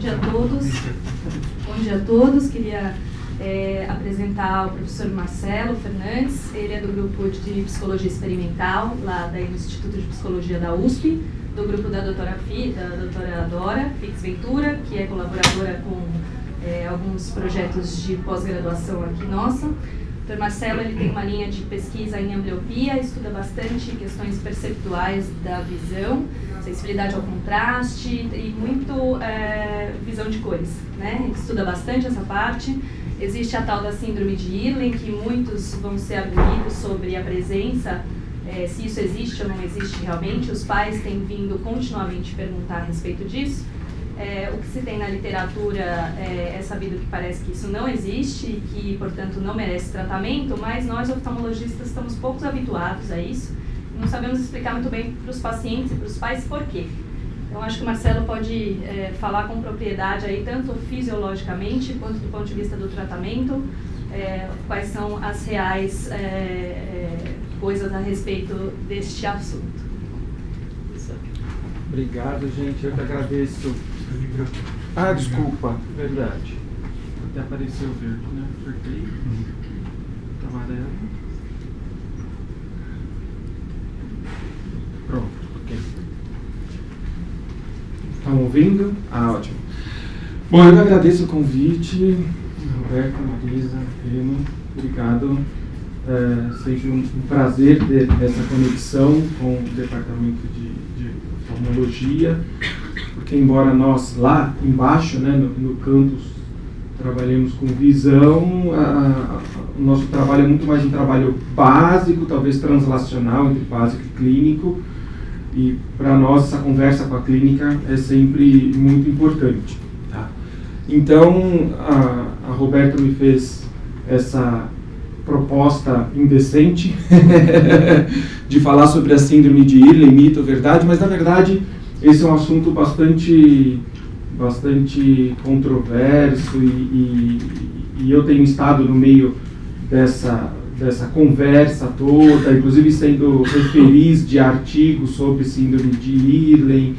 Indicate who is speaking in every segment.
Speaker 1: dia a todos. Bom dia a todos. Queria apresentar o professor Marcelo Fernandes. Ele é do grupo de Psicologia Experimental, lá do Instituto de Psicologia da USP, do grupo da doutora Dora Fix Ventura, que é colaboradora com alguns projetos de pós-graduação aqui nossa. O Dr. Marcelo ele tem uma linha de pesquisa em ambliopia, estuda bastante questões perceptuais da visão, sensibilidade ao contraste e muito visão de cores, né? Ele estuda bastante essa parte. Existe a tal da síndrome de Irlen, que muitos vão ser arguídos sobre a presença, se isso existe ou não existe realmente. Os pais têm vindo continuamente perguntar a respeito disso. O que se tem na literatura é sabido que parece que isso não existe e que, portanto, não merece tratamento, mas nós, oftalmologistas, estamos poucos habituados a isso e não sabemos explicar muito bem para os pacientes e para os pais por quê. Então, acho que o Marcelo pode falar com propriedade aí, tanto fisiologicamente quanto do ponto de vista do tratamento, quais são as reais coisas a respeito deste assunto.
Speaker 2: Obrigado, gente. Eu que agradeço. Ah, desculpa. Verdade. Até apareceu verde, né? Acertei. Amarelo. Pronto, ok. Estão ouvindo? Ah, ótimo. Bom, eu que agradeço o convite. Roberto, Marisa, Remo, obrigado. Seja um prazer ter essa conexão com o departamento de oftalmologia, porque embora nós lá embaixo, né, no campus, trabalhemos com visão, o nosso trabalho é muito mais um trabalho básico, talvez translacional entre básico e clínico, e para nós essa conversa com a clínica é sempre muito importante. Tá? Então, a Roberta me fez essa proposta indecente de falar sobre a síndrome de Irlen, mito ou verdade, mas na verdade esse é um assunto bastante controverso e eu tenho estado no meio dessa conversa toda, inclusive sendo referiz de artigos sobre síndrome de Irlen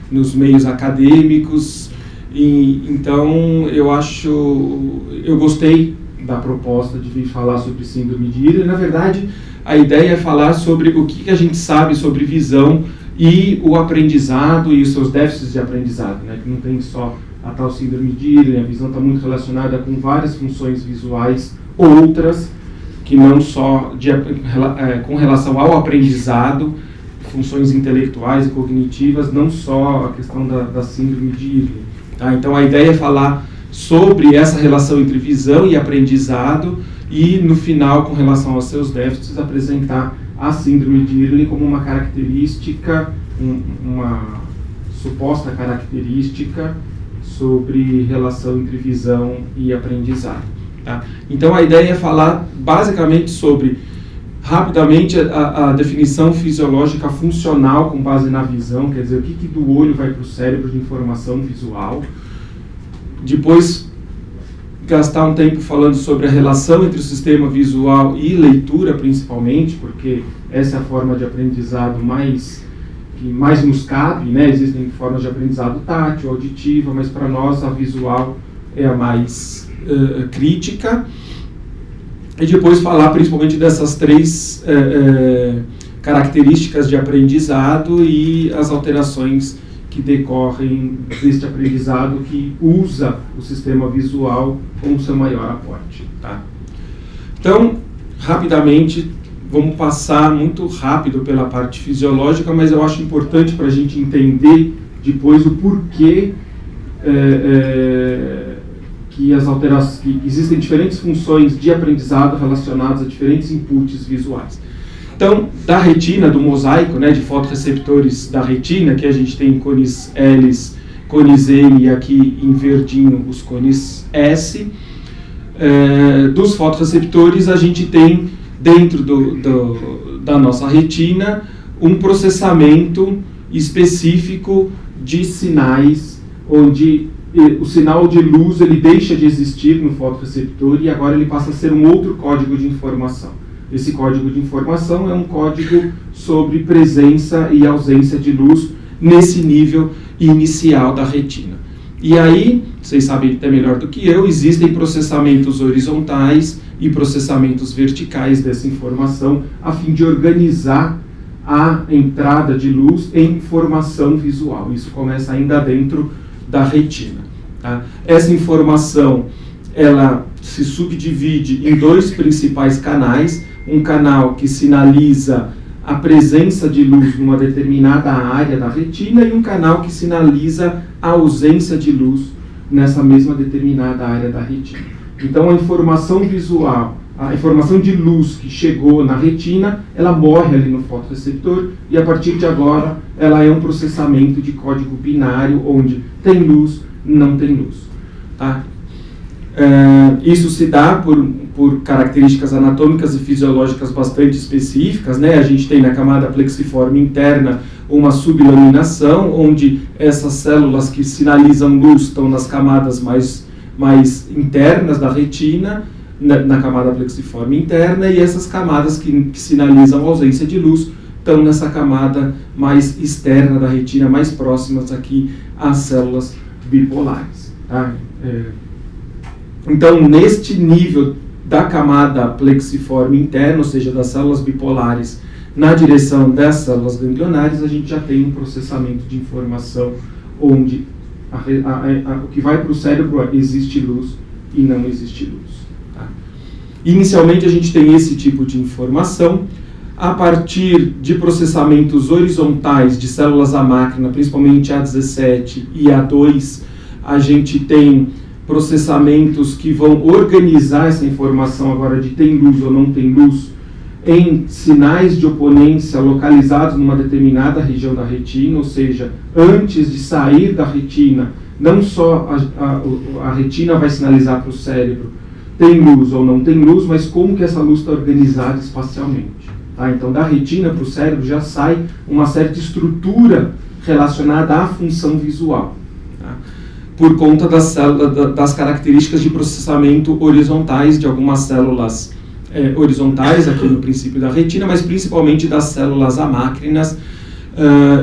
Speaker 2: nos meios acadêmicos, e então eu gostei da proposta de vir falar sobre síndrome de Irlen. Na verdade, a ideia é falar sobre o que a gente sabe sobre visão e o aprendizado e os seus déficits de aprendizado, né? Que não tem só a tal síndrome de Irlen, a visão está muito relacionada com várias funções visuais, outras que não só com relação ao aprendizado, funções intelectuais e cognitivas, não só a questão da síndrome de Irlen. Tá? Então a ideia é falar sobre essa relação entre visão e aprendizado e, no final, com relação aos seus déficits, apresentar a síndrome de Irlen como uma característica, uma suposta característica sobre relação entre visão e aprendizado. Tá? Então, a ideia é falar basicamente sobre, rapidamente, a definição fisiológica funcional com base na visão, quer dizer, o que do olho vai para o cérebro de informação visual. Depois, gastar um tempo falando sobre a relação entre o sistema visual e leitura, principalmente, porque essa é a forma de aprendizado que mais nos cabe, né? Existem formas de aprendizado tátil, auditiva, mas para nós a visual é a mais crítica. E depois falar principalmente dessas três características de aprendizado e as alterações que decorrem deste aprendizado que usa o sistema visual como seu maior aporte. Tá? Então, rapidamente, vamos passar muito rápido pela parte fisiológica, mas eu acho importante para a gente entender depois o porquê que existem diferentes funções de aprendizado relacionadas a diferentes inputs visuais. Então, da retina, do mosaico, né, de fotorreceptores da retina, que a gente tem cones L, cones M e aqui em verdinho os cones S, dos fotorreceptores a gente tem dentro da nossa retina um processamento específico de sinais, onde o sinal de luz ele deixa de existir no fotorreceptor e agora ele passa a ser um outro código de informação. Esse código de informação é um código sobre presença e ausência de luz nesse nível inicial da retina. E aí, vocês sabem até melhor do que eu, existem processamentos horizontais e processamentos verticais dessa informação, a fim de organizar a entrada de luz em informação visual. Isso começa ainda dentro da retina. Tá? Essa informação, ela se subdivide em dois principais canais, um canal que sinaliza a presença de luz numa determinada área da retina e um canal que sinaliza a ausência de luz nessa mesma determinada área da retina. Então a informação visual, a informação de luz que chegou na retina, ela morre ali no fotorreceptor e a partir de agora ela é um processamento de código binário onde tem luz, não tem luz. Tá? Isso se dá por características anatômicas e fisiológicas bastante específicas, né? A gente tem na camada plexiforme interna uma subiluminação, onde essas células que sinalizam luz estão nas camadas mais internas da retina, na camada plexiforme interna, e essas camadas que sinalizam ausência de luz estão nessa camada mais externa da retina, mais próximas aqui às células bipolares. Tá? Então, neste nível da camada plexiforme interna, ou seja, das células bipolares, na direção das células ganglionares, a gente já tem um processamento de informação onde o que vai para o cérebro é existe luz e não existe luz. Tá? Inicialmente, a gente tem esse tipo de informação. A partir de processamentos horizontais de células à máquina, principalmente A17 e A2, a gente tem processamentos que vão organizar essa informação agora de tem luz ou não tem luz em sinais de oponência localizados numa determinada região da retina, ou seja, antes de sair da retina, não só a retina vai sinalizar para o cérebro tem luz ou não tem luz, mas como que essa luz está organizada espacialmente. Tá? Então, da retina para o cérebro já sai uma certa estrutura relacionada à função visual. Tá? Por conta das características de processamento horizontais de algumas células horizontais aqui no princípio da retina, mas principalmente das células amácrinas,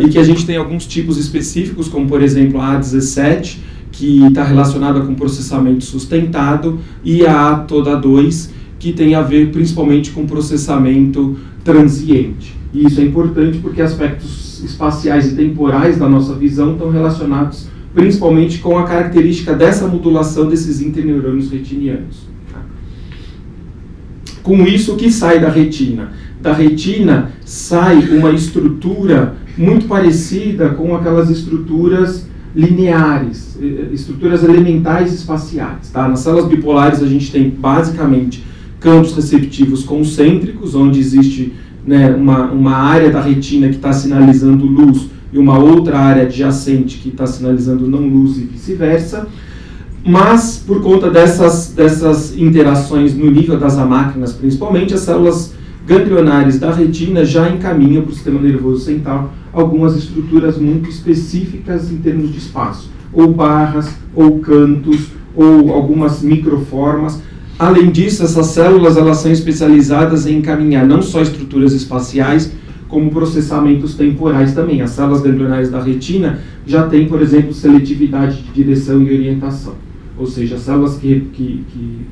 Speaker 2: e que a gente tem alguns tipos específicos, como por exemplo a A17, que está relacionada com processamento sustentado, e a A toda 2, que tem a ver principalmente com processamento transiente. E isso é importante porque aspectos espaciais e temporais da nossa visão estão relacionados principalmente com a característica dessa modulação desses interneurônios retinianos. Tá? Com isso, o que sai da retina? Da retina sai uma estrutura muito parecida com aquelas estruturas lineares, estruturas elementais espaciais. Tá? Nas células bipolares a gente tem basicamente campos receptivos concêntricos, onde existe, né, uma área da retina que está sinalizando luz e uma outra área adjacente que está sinalizando não luz e vice-versa, mas por conta dessas interações no nível das amácrinas, principalmente, as células ganglionares da retina já encaminham para o sistema nervoso central algumas estruturas muito específicas em termos de espaço, ou barras, ou cantos, ou algumas microformas. Além disso, essas células elas são especializadas em encaminhar não só estruturas espaciais, como processamentos temporais também. As células ganglionares da retina já têm, por exemplo, seletividade de direção e orientação. Ou seja, as células que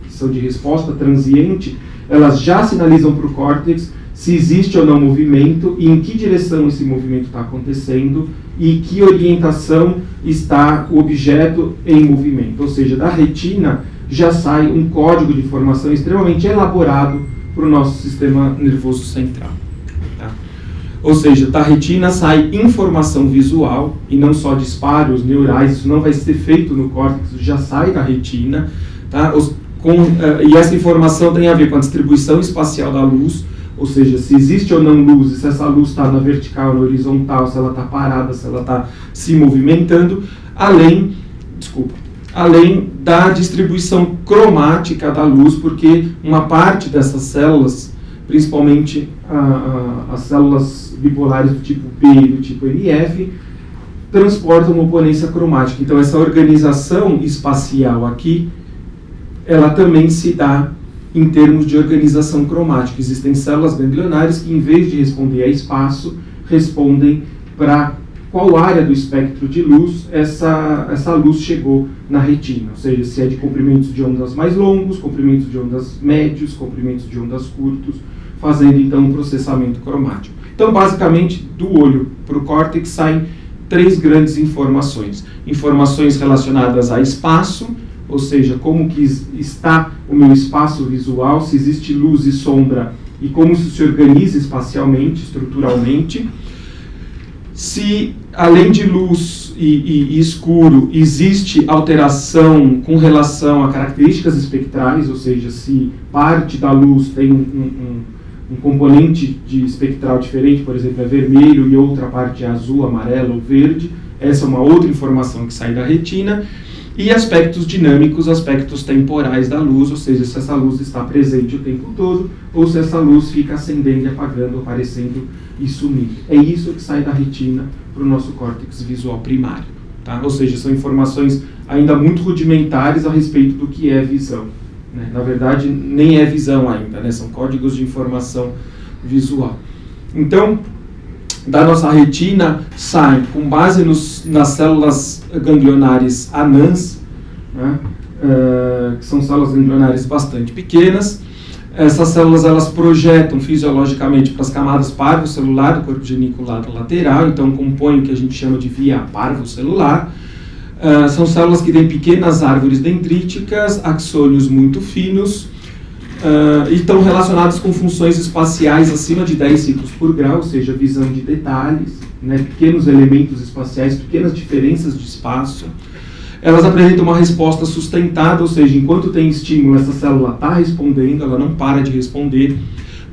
Speaker 2: são de resposta transiente, elas já sinalizam para o córtex se existe ou não movimento e em que direção esse movimento está acontecendo e que orientação está o objeto em movimento. Ou seja, da retina já sai um código de informação extremamente elaborado para o nosso sistema nervoso central. Tá? Ou seja, da retina sai informação visual e não só disparos neurais, isso não vai ser feito no córtex, já sai da retina. Tá? E essa informação tem a ver com a distribuição espacial da luz, ou seja, se existe ou não luz, se essa luz está na vertical, na horizontal, se ela está parada, se ela está se movimentando, além da distribuição cromática da luz, porque uma parte dessas células, principalmente as células bipolares do tipo B e do tipo NF, transportam uma oponência cromática. Então, essa organização espacial aqui, ela também se dá em termos de organização cromática. Existem células ganglionares que, em vez de responder a espaço, respondem para qual área do espectro de luz essa luz chegou na retina, ou seja, se é de comprimentos de ondas mais longos, comprimentos de ondas médios, comprimentos de ondas curtos, fazendo então um processamento cromático. Então, basicamente, do olho para o córtex saem 3 grandes informações. Informações relacionadas a espaço, ou seja, como que está o meu espaço visual, se existe luz e sombra e como isso se organiza espacialmente, estruturalmente. Se, além de luz e escuro, existe alteração com relação a características espectrais, ou seja, se parte da luz tem um componente de espectral diferente, por exemplo, é vermelho e outra parte é azul, amarelo ou verde, essa é uma outra informação que sai da retina. E aspectos dinâmicos, aspectos temporais da luz, ou seja, se essa luz está presente o tempo todo, ou se essa luz fica acendendo e apagando, aparecendo e sumindo. É isso que sai da retina para o nosso córtex visual primário. Tá? Ou seja, são informações ainda muito rudimentares a respeito do que é visão. Né? Na verdade, nem é visão ainda, né? São códigos de informação visual. Então, da nossa retina saem, com base nas células ganglionares anãs, né, que são células ganglionares bastante pequenas. Essas células elas projetam fisiologicamente para as camadas parvocelular do corpo geniculado lateral, então compõem o que a gente chama de via parvocelular. São células que têm pequenas árvores dendríticas, axônios muito finos, e estão relacionadas com funções espaciais acima de 10 ciclos por grau, ou seja, visão de detalhes, né, pequenos elementos espaciais, pequenas diferenças de espaço. Elas apresentam uma resposta sustentada, ou seja, enquanto tem estímulo, essa célula está respondendo, ela não para de responder.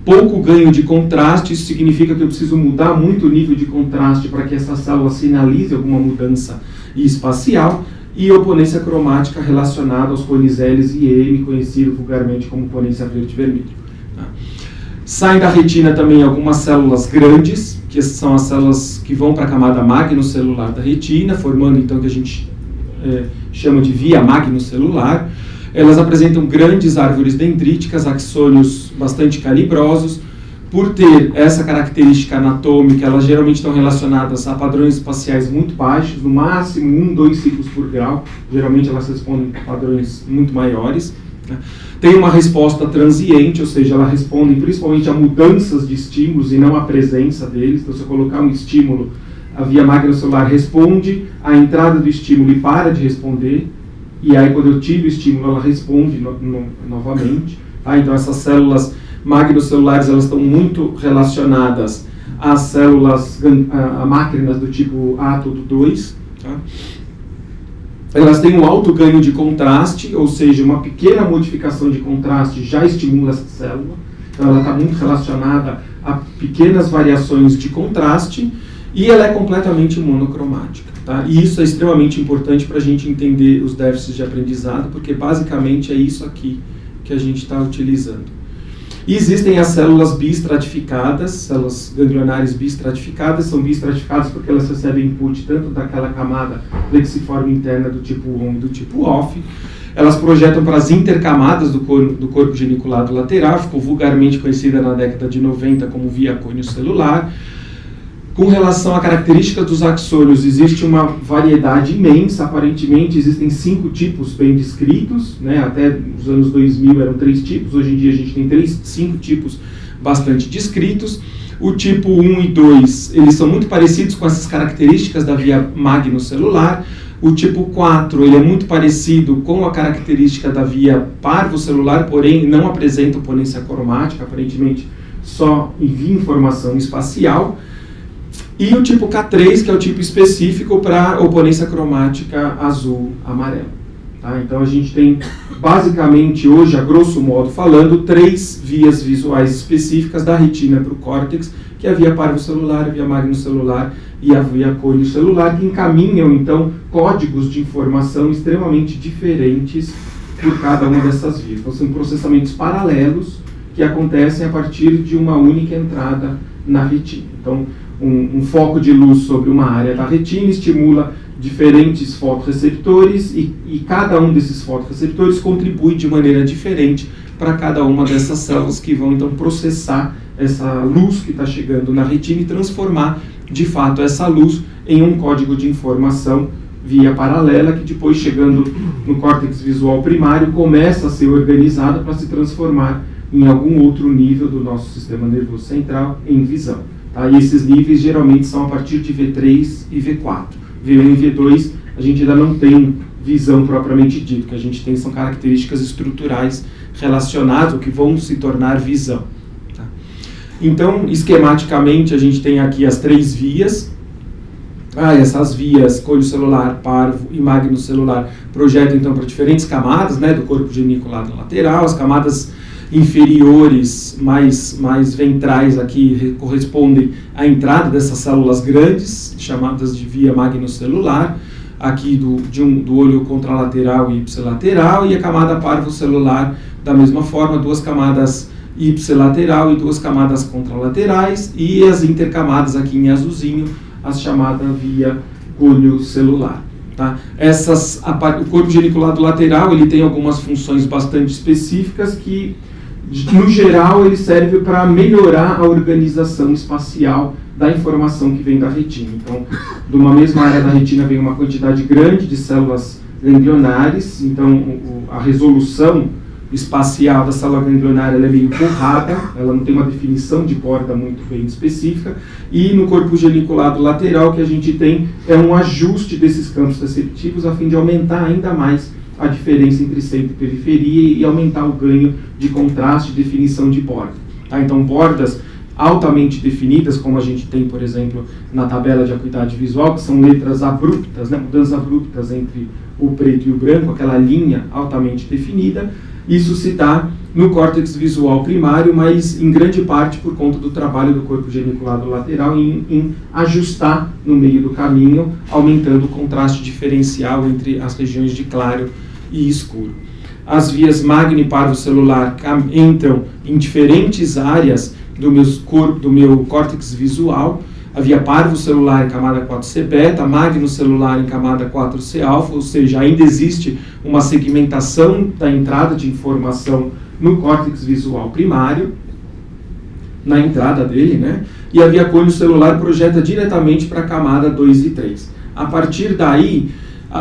Speaker 2: Pouco ganho de contraste, isso significa que eu preciso mudar muito o nível de contraste para que essa célula sinalize alguma mudança espacial. E oponência cromática relacionada aos cones L e M, conhecido vulgarmente como oponência verde-vermelho. Tá? Saem da retina também algumas células grandes, que são as células que vão para a camada magnocelular da retina, formando então o que a gente chama de via magnocelular. Elas apresentam grandes árvores dendríticas, axônios bastante calibrosos. Por ter essa característica anatômica, elas geralmente estão relacionadas a padrões espaciais muito baixos, no máximo 1, 2 ciclos por grau. Geralmente elas respondem a padrões muito maiores. Né? Tem uma resposta transiente, ou seja, elas respondem principalmente a mudanças de estímulos e não à presença deles. Então, se eu colocar um estímulo, a via magnocelular responde à entrada do estímulo e para de responder. E aí, quando eu tiro o estímulo, ela responde novamente. Tá? Então, essas células magnocelulares, elas estão muito relacionadas às células, a máquinas do tipo átodo 2. Tá? Elas têm um alto ganho de contraste, ou seja, uma pequena modificação de contraste já estimula essa célula. Então, ela está muito relacionada a pequenas variações de contraste e ela é completamente monocromática. Tá? E isso é extremamente importante para a gente entender os déficits de aprendizado, porque basicamente é isso aqui que a gente está utilizando. E existem as células bistratificadas, células ganglionares bistratificadas, são bistratificadas porque elas recebem input tanto daquela camada plexiforme interna do tipo ON e do tipo OFF. Elas projetam para as intercamadas do corpo geniculado lateral, ficou vulgarmente conhecida na década de 90 como via cônio celular. Com relação à característica dos axônios, existe uma variedade imensa. Aparentemente existem 5 tipos bem descritos, né? Até os anos 2000 eram 3 tipos, hoje em dia a gente tem 5 tipos bastante descritos. O tipo 1 e 2, eles são muito parecidos com essas características da via magnocelular. O tipo 4, ele é muito parecido com a característica da via parvocelular, porém não apresenta oponência cromática, aparentemente só envia informação espacial. E o tipo K3, que é o tipo específico para oponência cromática azul-amarelo. Tá? Então a gente tem, basicamente, hoje, a grosso modo falando, 3 vias visuais específicas da retina para o córtex, que é a via parvocelular, a via magnocelular e a via cônio-celular, que encaminham, então, códigos de informação extremamente diferentes por cada uma dessas vias. Então são processamentos paralelos que acontecem a partir de uma única entrada na retina. Então, um foco de luz sobre uma área da retina estimula diferentes fotorreceptores e cada um desses fotorreceptores contribui de maneira diferente para cada uma dessas células que vão então processar essa luz que está chegando na retina e transformar de fato essa luz em um código de informação via paralela, que depois, chegando no córtex visual primário, começa a ser organizado para se transformar em algum outro nível do nosso sistema nervoso central em visão. Tá? E esses níveis geralmente são a partir de V3 e V4. V1 e V2 a gente ainda não tem visão propriamente dita. O que a gente tem são características estruturais relacionadas, ou que vão se tornar visão. Tá? Então, esquematicamente, a gente tem aqui as 3 vias. Essas vias, colho celular, parvo e magnocelular, projetam então para diferentes camadas, né, do corpo geniculado lateral. As camadas inferiores, mais ventrais aqui, correspondem à entrada dessas células grandes, chamadas de via magnocelular, aqui do olho contralateral e ipsilateral, e a camada parvocelular, da mesma forma, 2 camadas ipsilateral e 2 camadas contralaterais, e as intercamadas aqui em azulzinho, as chamadas via colho celular. Tá? O corpo geniculado lateral ele tem algumas funções bastante específicas que, no geral, ele serve para melhorar a organização espacial da informação que vem da retina. Então, de uma mesma área da retina vem uma quantidade grande de células ganglionares, então a resolução espacial da célula ganglionária ela é meio borrada, ela não tem uma definição de borda muito bem específica, e no corpo geniculado lateral que a gente tem é um ajuste desses campos receptivos a fim de aumentar ainda mais a diferença entre centro e periferia e aumentar o ganho de contraste e definição de borda. Tá? Então, bordas altamente definidas, como a gente tem, por exemplo, na tabela de acuidade visual, que são letras abruptas, né? Mudanças abruptas entre o preto e o branco, aquela linha altamente definida. Isso se dá no córtex visual primário, mas em grande parte por conta do trabalho do corpo geniculado lateral em ajustar no meio do caminho, aumentando o contraste diferencial entre as regiões de claro e escuro. As vias magno e parvocelular entram em diferentes áreas do meu córtex visual. A via parvocelular em camada 4C beta, magnocelular em camada 4C alfa, ou seja, ainda existe uma segmentação da entrada de informação no córtex visual primário, na entrada dele, né? E a via colho celular projeta diretamente para a camada 2 e 3. A partir daí,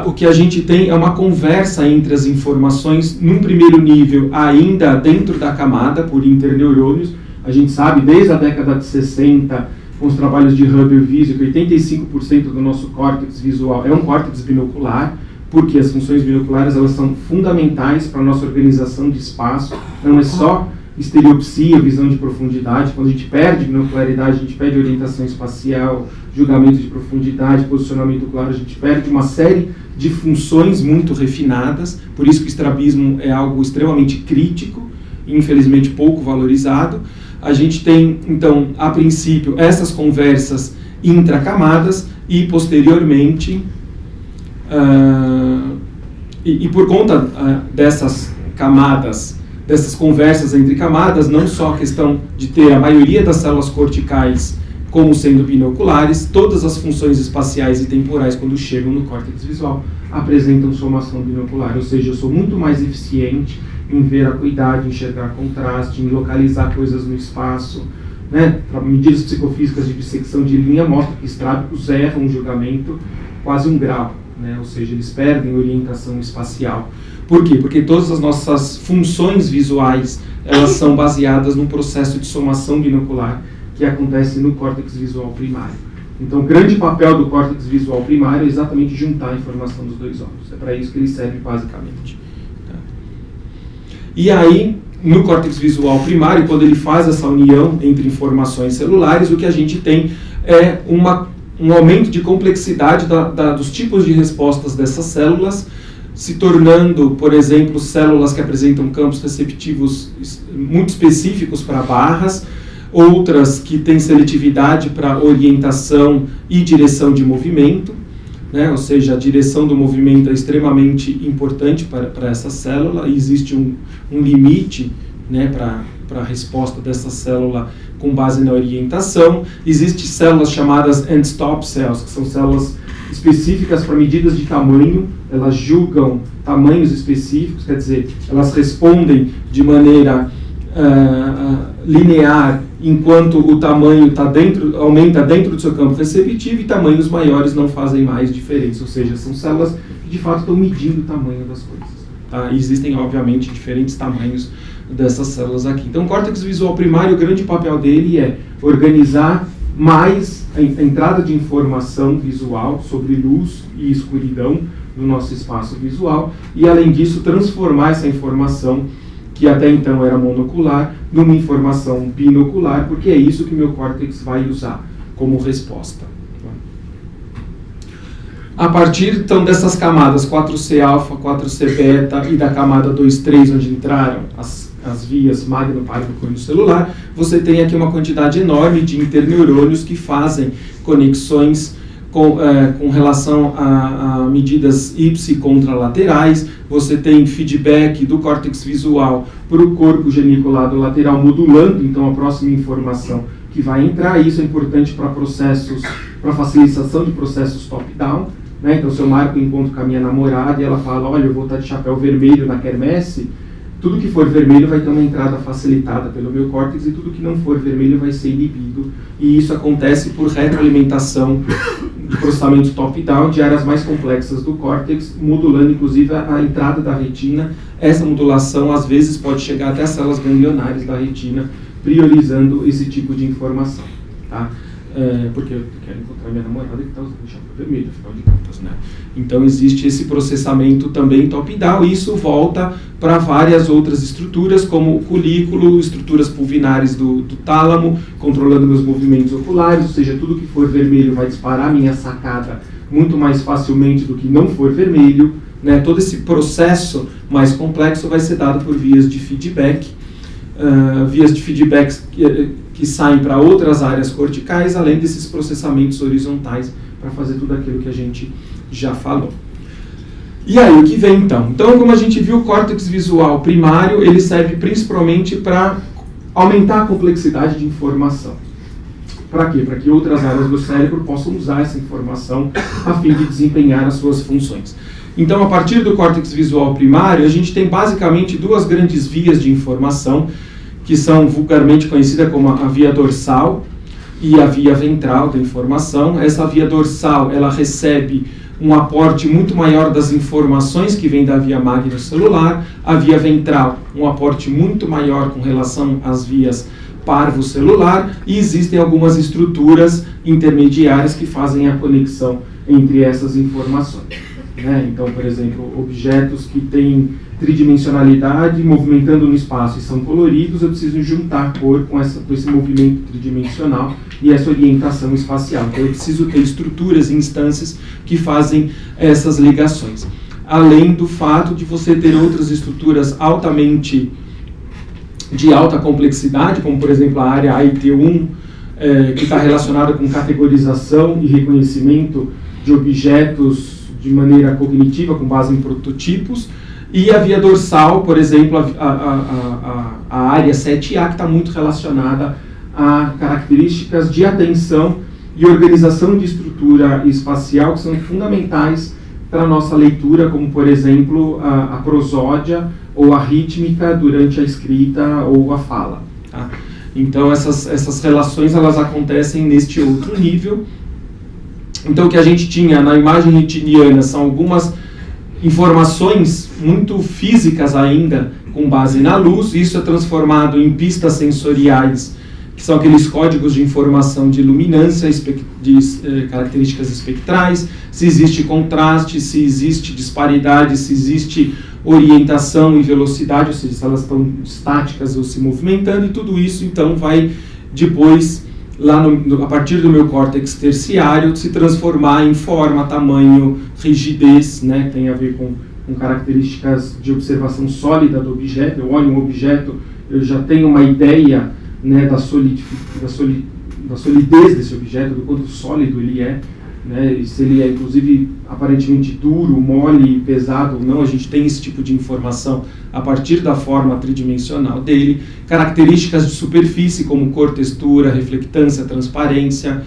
Speaker 2: o que a gente tem é uma conversa entre as informações, num primeiro nível, ainda dentro da camada, por interneurônios. A gente sabe, desde a década de 60, com os trabalhos de Hubble e Wiesel, que 85% do nosso córtex visual é um córtex binocular, porque as funções binoculares elas são fundamentais para a nossa organização de espaço. Não é só estereopsia, visão de profundidade. Quando a gente perde binocularidade, a gente perde orientação espacial, julgamento de profundidade, posicionamento ocular, a gente perde uma série de funções muito refinadas. Por isso que o estrabismo é algo extremamente crítico e infelizmente pouco valorizado. A gente tem, então, a princípio, essas conversas intracamadas e, posteriormente, por conta dessas camadas, dessas conversas entre camadas, não só a questão de ter a maioria das células corticais como sendo binoculares, todas as funções espaciais e temporais, quando chegam no córtex visual, apresentam somação binocular, ou seja, eu sou muito mais eficiente em ver acuidade, enxergar contraste, em localizar coisas no espaço, né? Medidas psicofísicas de dissecção de linha mostram que estrábicos erram um julgamento quase 1 grau, né? Ou seja, eles perdem orientação espacial. Por quê? Porque todas as nossas funções visuais, elas são baseadas num processo de somação binocular que acontece no córtex visual primário. Então, o grande papel do córtex visual primário é exatamente juntar a informação dos dois olhos. É para isso que ele serve basicamente. E aí, no córtex visual primário, quando ele faz essa união entre informações celulares, o que a gente tem é um aumento de complexidade dos tipos de respostas dessas células, se tornando, por exemplo, células que apresentam campos receptivos muito específicos para barras, outras que têm seletividade para orientação e direção de movimento, né? Ou seja, a direção do movimento é extremamente importante para essa célula, e existe um limite, né, para a resposta dessa célula com base na orientação. Existem células chamadas end-stop cells, que são células específicas para medidas de tamanho, elas julgam tamanhos específicos, quer dizer, elas respondem de maneira linear enquanto o tamanho aumenta dentro do seu campo receptivo e tamanhos maiores não fazem mais diferença, ou seja, são células que de fato estão medindo o tamanho das coisas. Tá? E existem, obviamente, diferentes tamanhos dessas células aqui. Então, o córtex visual primário, o grande papel dele é organizar mais a entrada de informação visual sobre luz e escuridão no nosso espaço visual e, além disso, transformar essa informação que até então era monocular, numa informação binocular, porque é isso que meu córtex vai usar como resposta. A partir, então, dessas camadas 4C alfa, 4C beta e da camada 2,3, onde entraram as vias magno-párvico celular, você tem aqui uma quantidade enorme de interneurônios que fazem conexões com relação a medidas ipsi-contralaterais. Você tem feedback do córtex visual para o corpo geniculado lateral modulando, então, a próxima informação que vai entrar. Isso é importante para processos, para facilitação de processos top-down. Né? Então, se eu marco o encontro com a minha namorada e ela fala, olha, eu vou estar de chapéu vermelho na quermesse, tudo que for vermelho vai ter uma entrada facilitada pelo meu córtex e tudo que não for vermelho vai ser inibido. E isso acontece por retroalimentação de processamento top-down de áreas mais complexas do córtex, modulando inclusive a entrada da retina. Essa modulação às vezes pode chegar até as células ganglionares da retina, priorizando esse tipo de informação. Tá? Porque eu quero encontrar minha namorada que está usando chapéu vermelho, afinal de contas, né? Então existe esse processamento também top-down, e isso volta para várias outras estruturas, como o colículo, estruturas pulvinares do tálamo, controlando meus movimentos oculares, ou seja, tudo que for vermelho vai disparar a minha sacada muito mais facilmente do que não for vermelho, né? Todo esse processo mais complexo vai ser dado por vias de feedback, que saem para outras áreas corticais, além desses processamentos horizontais para fazer tudo aquilo que a gente já falou. E aí, o que vem então? Então, como a gente viu, o córtex visual primário, ele serve principalmente para aumentar a complexidade de informação. Para quê? Para que outras áreas do cérebro possam usar essa informação a fim de desempenhar as suas funções. Então, a partir do córtex visual primário, a gente tem basicamente duas grandes vias de informação, que são vulgarmente conhecidas como a via dorsal e a via ventral da informação. Essa via dorsal, ela recebe um aporte muito maior das informações que vem da via magnocelular. A via ventral, um aporte muito maior com relação às vias parvocelular, e existem algumas estruturas intermediárias que fazem a conexão entre essas informações. Né? Então, por exemplo, objetos que têm tridimensionalidade movimentando no espaço e são coloridos, eu preciso juntar a cor com esse movimento tridimensional e essa orientação espacial. Então, eu preciso ter estruturas e instâncias que fazem essas ligações. Além do fato de você ter outras estruturas de alta complexidade, como, por exemplo, a área AIT1, que está relacionada com categorização e reconhecimento de objetos de maneira cognitiva, com base em prototipos, e a via dorsal, por exemplo, a área 7A, que está muito relacionada a características de atenção e organização de estrutura espacial, que são fundamentais para a nossa leitura, como, por exemplo, a prosódia ou a rítmica durante a escrita ou a fala. Tá? Então, essas relações elas acontecem neste outro nível. Então, o que a gente tinha na imagem retiniana são algumas informações muito físicas ainda, com base na luz. Isso é transformado em pistas sensoriais, que são aqueles códigos de informação de luminância, de características espectrais, se existe contraste, se existe disparidade, se existe orientação e velocidade, ou seja, se elas estão estáticas ou se movimentando, e tudo isso então vai depois, a partir do meu córtex terciário, se transformar em forma, tamanho, rigidez, né? Tem a ver com características de observação sólida do objeto. Eu olho um objeto, eu já tenho uma ideia, né, da solidez desse objeto, do quanto sólido ele é, né, e se ele é inclusive aparentemente duro, mole, pesado ou não. A gente tem esse tipo de informação a partir da forma tridimensional dele. Características de superfície como cor, textura, reflectância, transparência.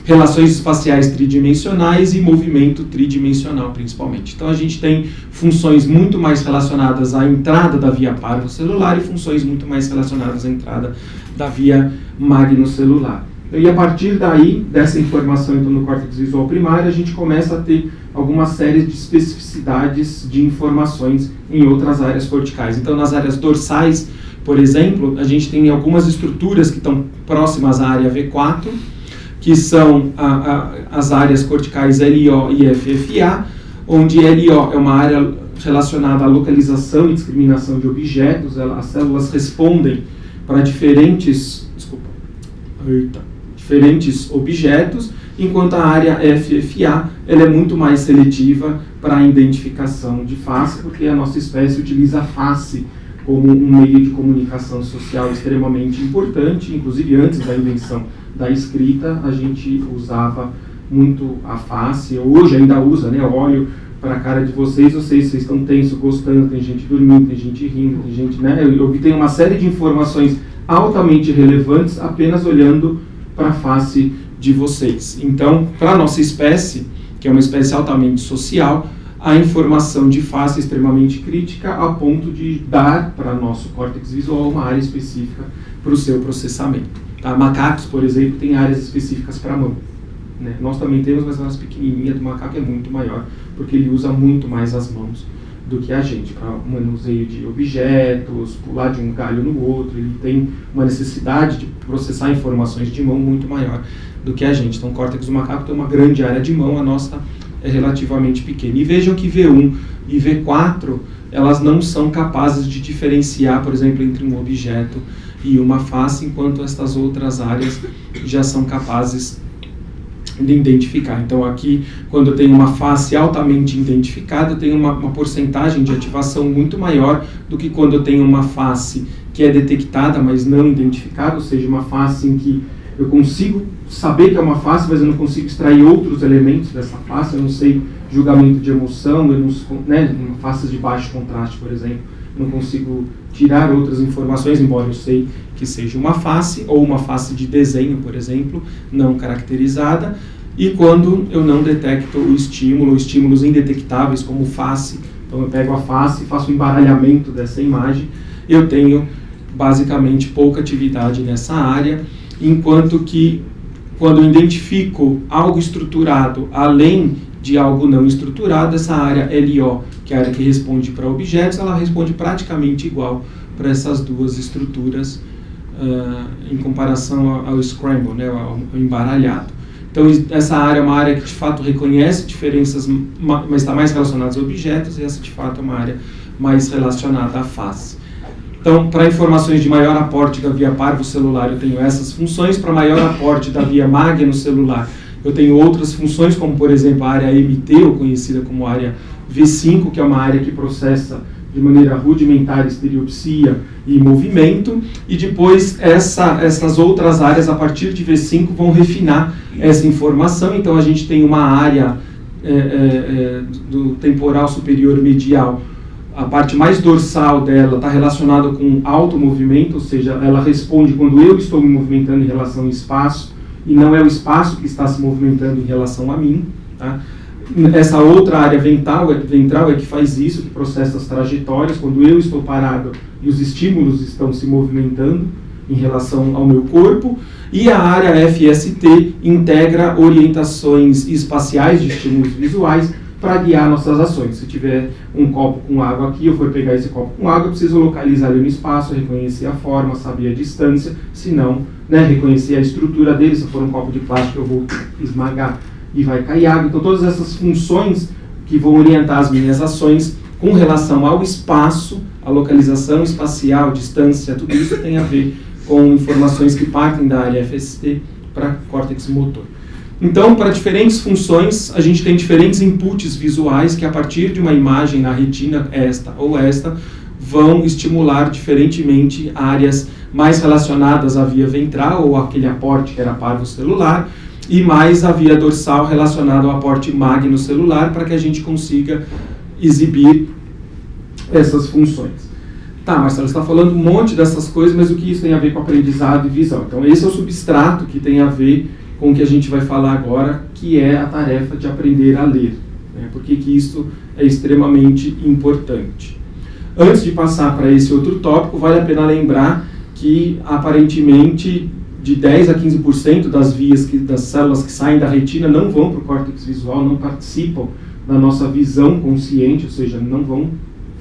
Speaker 2: relações espaciais tridimensionais e movimento tridimensional, principalmente. Então, a gente tem funções muito mais relacionadas à entrada da via parvocelular e funções muito mais relacionadas à entrada da via magnocelular. E a partir daí, dessa informação então, no córtex visual primário, a gente começa a ter alguma série de especificidades de informações em outras áreas corticais. Então, nas áreas dorsais, por exemplo, a gente tem algumas estruturas que estão próximas à área V4, que são as áreas corticais LO e FFA, onde LO é uma área relacionada à localização e discriminação de objetos. As células respondem para diferentes objetos, enquanto a área FFA ela é muito mais seletiva para a identificação de face, porque a nossa espécie utiliza a face como um meio de comunicação social extremamente importante. Inclusive, antes da invenção da escrita, a gente usava muito a face, hoje ainda usa, né? Eu olho para a cara de vocês estão tensos, gostando, tem gente dormindo, tem gente rindo, tem gente, né? Eu obtenho uma série de informações altamente relevantes apenas olhando para a face de vocês. Então, para a nossa espécie, que é uma espécie altamente social, a informação de face é extremamente crítica, a ponto de dar para nosso córtex visual uma área específica para o seu processamento. Tá? Macacos, por exemplo, têm áreas específicas para a mão. Né? Nós também temos, mas a nossa pequenininha do macaco é muito maior, porque ele usa muito mais as mãos do que a gente, para o manuseio de objetos, pular de um galho no outro. Ele tem uma necessidade de processar informações de mão muito maior do que a gente. Então, o córtex do macaco tem uma grande área de mão, a nossa é relativamente pequena. E vejam que V1 e V4, elas não são capazes de diferenciar, por exemplo, entre um objeto e uma face, enquanto estas outras áreas já são capazes de identificar. Então, aqui, quando eu tenho uma face altamente identificada, eu tenho uma porcentagem de ativação muito maior do que quando eu tenho uma face que é detectada, mas não identificada, ou seja, uma face em que eu consigo saber que é uma face, mas eu não consigo extrair outros elementos dessa face. Eu não sei julgamento de emoção, eu não, né, uma face de baixo contraste, por exemplo, não consigo tirar outras informações, embora eu sei que seja uma face, ou uma face de desenho, por exemplo, não caracterizada. E quando eu não detecto o estímulo, estímulos indetectáveis como face, então eu pego a face e faço o embaralhamento dessa imagem, eu tenho basicamente pouca atividade nessa área, enquanto que quando eu identifico algo estruturado além de algo não estruturado, essa área LO, que é a área que responde para objetos, ela responde praticamente igual para essas duas estruturas em comparação ao scramble, né, ao embaralhado. Então, essa área é uma área que, de fato, reconhece diferenças, mas está mais relacionada a objetos, e essa, de fato, é uma área mais relacionada à face. Então, para informações de maior aporte da via parvocelular, eu tenho essas funções. Para maior aporte da via magnocelular, eu tenho outras funções, como, por exemplo, a área MT, ou conhecida como área V5, que é uma área que processa de maneira rudimentar estereopsia e movimento, e depois essas outras áreas, a partir de V5, vão refinar essa informação. Então, a gente tem uma área do temporal superior medial, a parte mais dorsal dela está relacionada com automovimento, ou seja, ela responde quando eu estou me movimentando em relação ao espaço, e não é o espaço que está se movimentando em relação a mim. Tá? Essa outra área ventral é que faz isso, que processa as trajetórias, quando eu estou parado e os estímulos estão se movimentando em relação ao meu corpo. E a área FST integra orientações espaciais de estímulos visuais para guiar nossas ações. Se tiver um copo com água aqui, eu for pegar esse copo com água, eu preciso localizar ele no espaço, reconhecer a forma, saber a distância, se não, né, reconhecer a estrutura dele. Se for um copo de plástico, eu vou esmagar e vai cair água. Então, todas essas funções que vão orientar as minhas ações com relação ao espaço, a localização espacial, distância, tudo isso tem a ver com informações que partem da área FST para córtex motor. Então, para diferentes funções, a gente tem diferentes inputs visuais que, a partir de uma imagem na retina, esta ou esta, vão estimular diferentemente áreas mais relacionadas à via ventral, ou aquele aporte que era parvocelular, e mais a via dorsal relacionada ao aporte magnocelular, para que a gente consiga exibir essas funções. Tá, Marcelo, você está falando um monte dessas coisas, mas o que isso tem a ver com aprendizado e visão? Então, esse é o substrato que tem a ver com o que a gente vai falar agora, que é a tarefa de aprender a ler. Né? Por que isso é extremamente importante? Antes de passar para esse outro tópico, vale a pena lembrar que, aparentemente, de 10 a 15% das células que saem da retina não vão para o córtex visual, não participam da nossa visão consciente, ou seja, não vão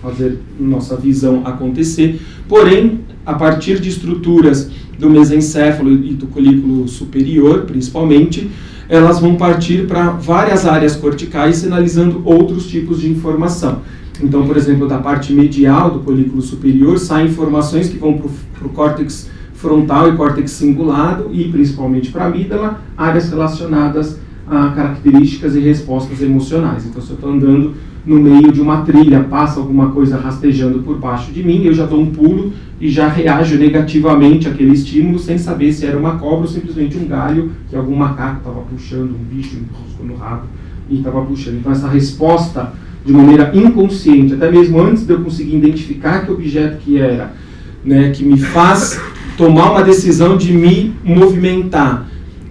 Speaker 2: fazer nossa visão acontecer. Porém, a partir de estruturas do mesencéfalo e do colículo superior, principalmente, elas vão partir para várias áreas corticais, sinalizando outros tipos de informação. Então, por exemplo, da parte medial do colículo superior, saem informações que vão para o córtex frontal e córtex cingulado, e principalmente para a amígdala, áreas relacionadas a características e respostas emocionais. Então, se eu estou andando no meio de uma trilha, passa alguma coisa rastejando por baixo de mim, eu já dou um pulo e já reajo negativamente àquele estímulo, sem saber se era uma cobra ou simplesmente um galho que algum macaco estava puxando, um bicho enroscou no rabo e estava puxando. Então, essa resposta, de maneira inconsciente, até mesmo antes de eu conseguir identificar que objeto que era, né, que me faz tomar uma decisão de me movimentar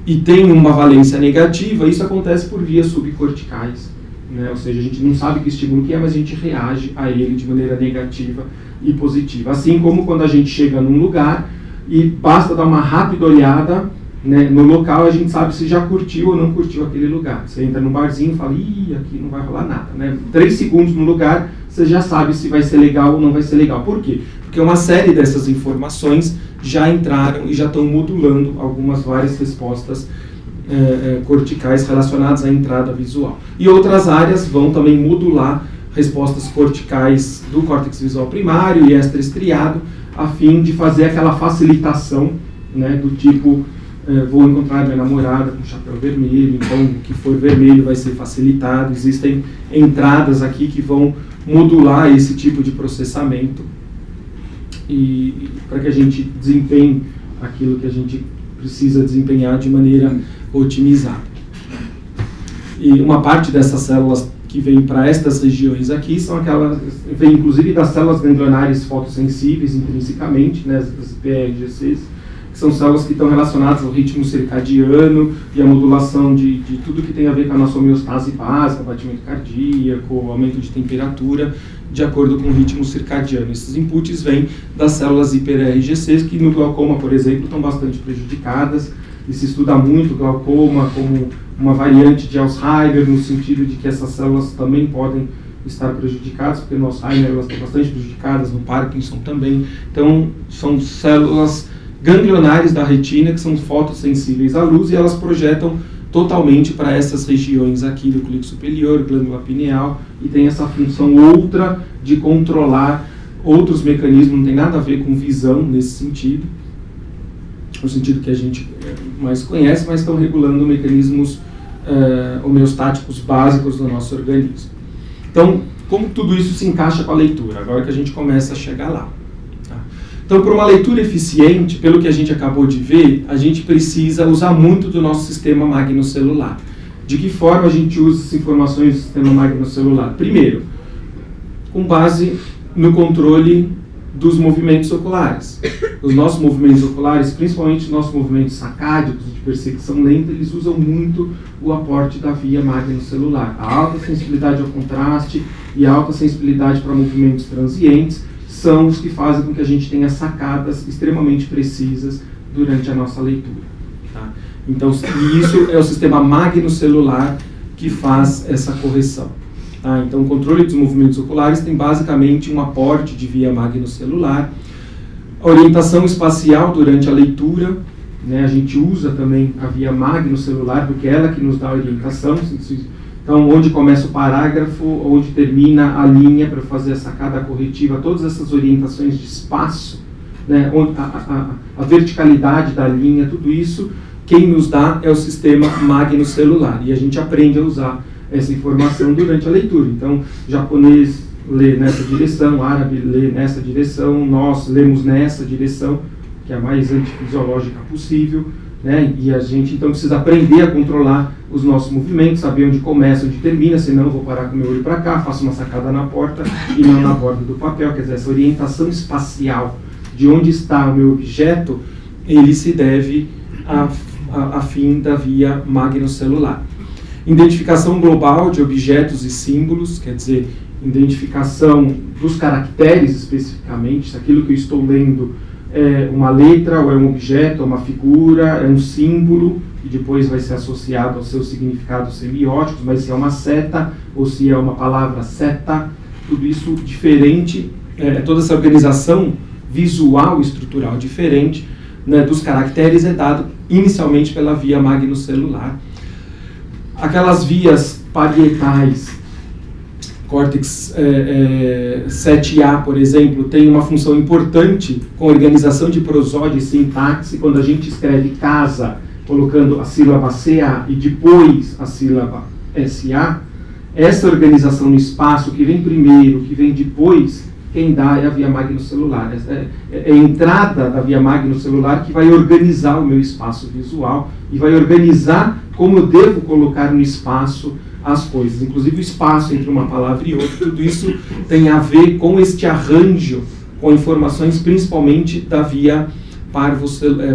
Speaker 2: e tem uma valência negativa, isso acontece por vias subcorticais. Né? Ou seja, a gente não sabe que estímulo que é, mas a gente reage a ele de maneira negativa e positiva. Assim como quando a gente chega num lugar e basta dar uma rápida olhada, né, no local, a gente sabe se já curtiu ou não curtiu aquele lugar. Você entra num barzinho e fala, ih, aqui não vai rolar nada. Né? 3 segundos no lugar, você já sabe se vai ser legal ou não vai ser legal. Por quê? Porque uma série dessas informações já entraram e já estão modulando várias respostas corticais relacionadas à entrada visual. E outras áreas vão também modular respostas corticais do córtex visual primário e extraestriado, a fim de fazer aquela facilitação, né, do tipo, vou encontrar minha namorada com chapéu vermelho, então o que for vermelho vai ser facilitado. Existem entradas aqui que vão modular esse tipo de processamento e para que a gente desempenhe aquilo que a gente precisa desempenhar de maneira otimizada. E uma parte dessas células que vem para estas regiões aqui são aquelas, vem inclusive das células ganglionares fotossensíveis intrinsecamente, né, as PRGCs, que são células que estão relacionadas ao ritmo circadiano e à modulação de tudo que tem a ver com a nossa homeostase básica, batimento cardíaco, aumento de temperatura, de acordo com o ritmo circadiano. Esses inputs vêm das células hiper-RGCs, que no glaucoma, por exemplo, estão bastante prejudicadas, e se estuda muito o glaucoma como uma variante de Alzheimer, no sentido de que essas células também podem estar prejudicadas, porque no Alzheimer elas estão bastante prejudicadas, no Parkinson também. Então, são células ganglionares da retina que são fotossensíveis à luz e elas projetam totalmente para essas regiões aqui do colículo superior, glândula pineal, e tem essa função outra de controlar outros mecanismos, não tem nada a ver com visão nesse sentido, no sentido que a gente mais conhece, mas estão regulando mecanismos homeostáticos básicos do nosso organismo. Então, como tudo isso se encaixa com a leitura? Agora que a gente começa a chegar lá. Tá? Então, para uma leitura eficiente, pelo que a gente acabou de ver, a gente precisa usar muito do nosso sistema magnocelular. De que forma a gente usa essas informações do sistema magnocelular? Primeiro, com base no controle dos movimentos oculares. Os nossos movimentos oculares, principalmente os nossos movimentos sacádicos de perseguição lenta, eles usam muito o aporte da via magnocelular. A alta sensibilidade ao contraste e a alta sensibilidade para movimentos transientes são os que fazem com que a gente tenha sacadas extremamente precisas durante a nossa leitura. Tá? Então, isso é o sistema magnocelular que faz essa correção. Tá? Então, o controle dos movimentos oculares tem basicamente um aporte de via magnocelular. A orientação espacial durante a leitura, né, a gente usa também a via magnocelular, porque é ela que nos dá a orientação. Então, onde começa o parágrafo, onde termina a linha para fazer a sacada corretiva, todas essas orientações de espaço, né, a verticalidade da linha, tudo isso, quem nos dá é o sistema magnocelular. E a gente aprende a usar essa informação durante a leitura. Então, japonês lê nessa direção, árabe lê nessa direção, nós lemos nessa direção, que é a mais antifisiológica possível, né? E a gente então precisa aprender a controlar os nossos movimentos, saber onde começa, onde termina, senão eu vou parar com o meu olho para cá, faço uma sacada na porta e não na borda do papel. Quer dizer, essa orientação espacial de onde está o meu objeto, ele se deve a fim da via magnocelular. Identificação global de objetos e símbolos, quer dizer, identificação dos caracteres especificamente, se aquilo que eu estou lendo é uma letra, ou é um objeto, é uma figura, é um símbolo, e depois vai ser associado aos seus significados semióticos, mas se é uma seta, ou se é uma palavra seta, tudo isso diferente, toda essa organização visual e estrutural diferente, né, dos caracteres é dado inicialmente pela via magnocelular. Aquelas vias parietais, córtex 7A, por exemplo, tem uma função importante com a organização de prosódia e sintaxe. Quando a gente escreve casa, colocando a sílaba CA e depois a sílaba SA, essa organização no espaço, que vem primeiro, que vem depois, quem dá é a via magnocelular. É a entrada da via magnocelular que vai organizar o meu espaço visual e vai organizar como eu devo colocar no espaço as coisas. Inclusive o espaço entre uma palavra e outra, tudo isso tem a ver com este arranjo, com informações principalmente da via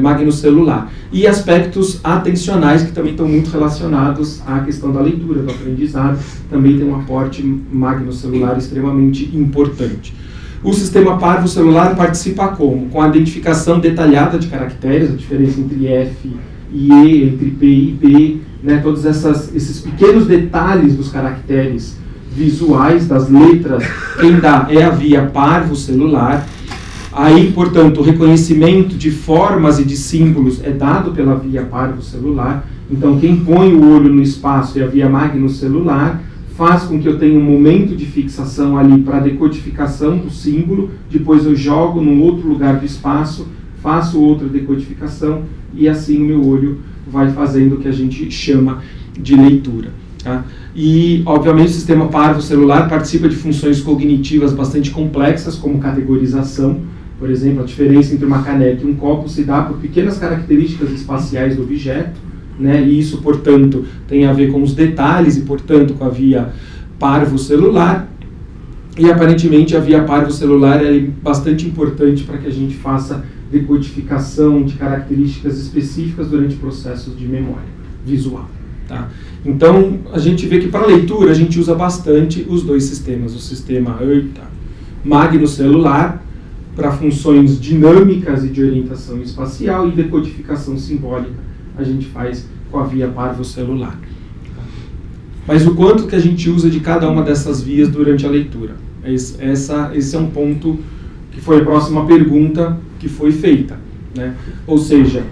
Speaker 2: magnocelular. E aspectos atencionais que também estão muito relacionados à questão da leitura, do aprendizado, também tem um aporte magnocelular extremamente importante. O sistema parvocelular participa como? Com a identificação detalhada de caracteres, a diferença entre F e E, entre P e B, né, todos esses pequenos detalhes dos caracteres visuais, das letras, quem dá é a via parvocelular. Aí, portanto, o reconhecimento de formas e de símbolos é dado pela via parvocelular. Então, quem põe o olho no espaço é a via magnocelular, faz com que eu tenha um momento de fixação ali para a decodificação do símbolo, depois eu jogo num outro lugar do espaço, faço outra decodificação e assim o meu olho vai fazendo o que a gente chama de leitura. Tá? E, obviamente, o sistema parvocelular participa de funções cognitivas bastante complexas, como categorização. Por exemplo, a diferença entre uma caneca e um copo se dá por pequenas características espaciais do objeto, né? E isso, portanto, tem a ver com os detalhes e, portanto, com a via parvocelular. E, aparentemente, a via parvocelular é bastante importante para que a gente faça decodificação de características específicas durante processos de memória visual. Tá? Então, a gente vê que para leitura a gente usa bastante os dois sistemas, o sistema magnocelular para funções dinâmicas e de orientação espacial e decodificação simbólica a gente faz com a via parvocelular. Mas o quanto que a gente usa de cada uma dessas vias durante a leitura? Esse é um ponto que foi a próxima pergunta que foi feita, né? Ou seja,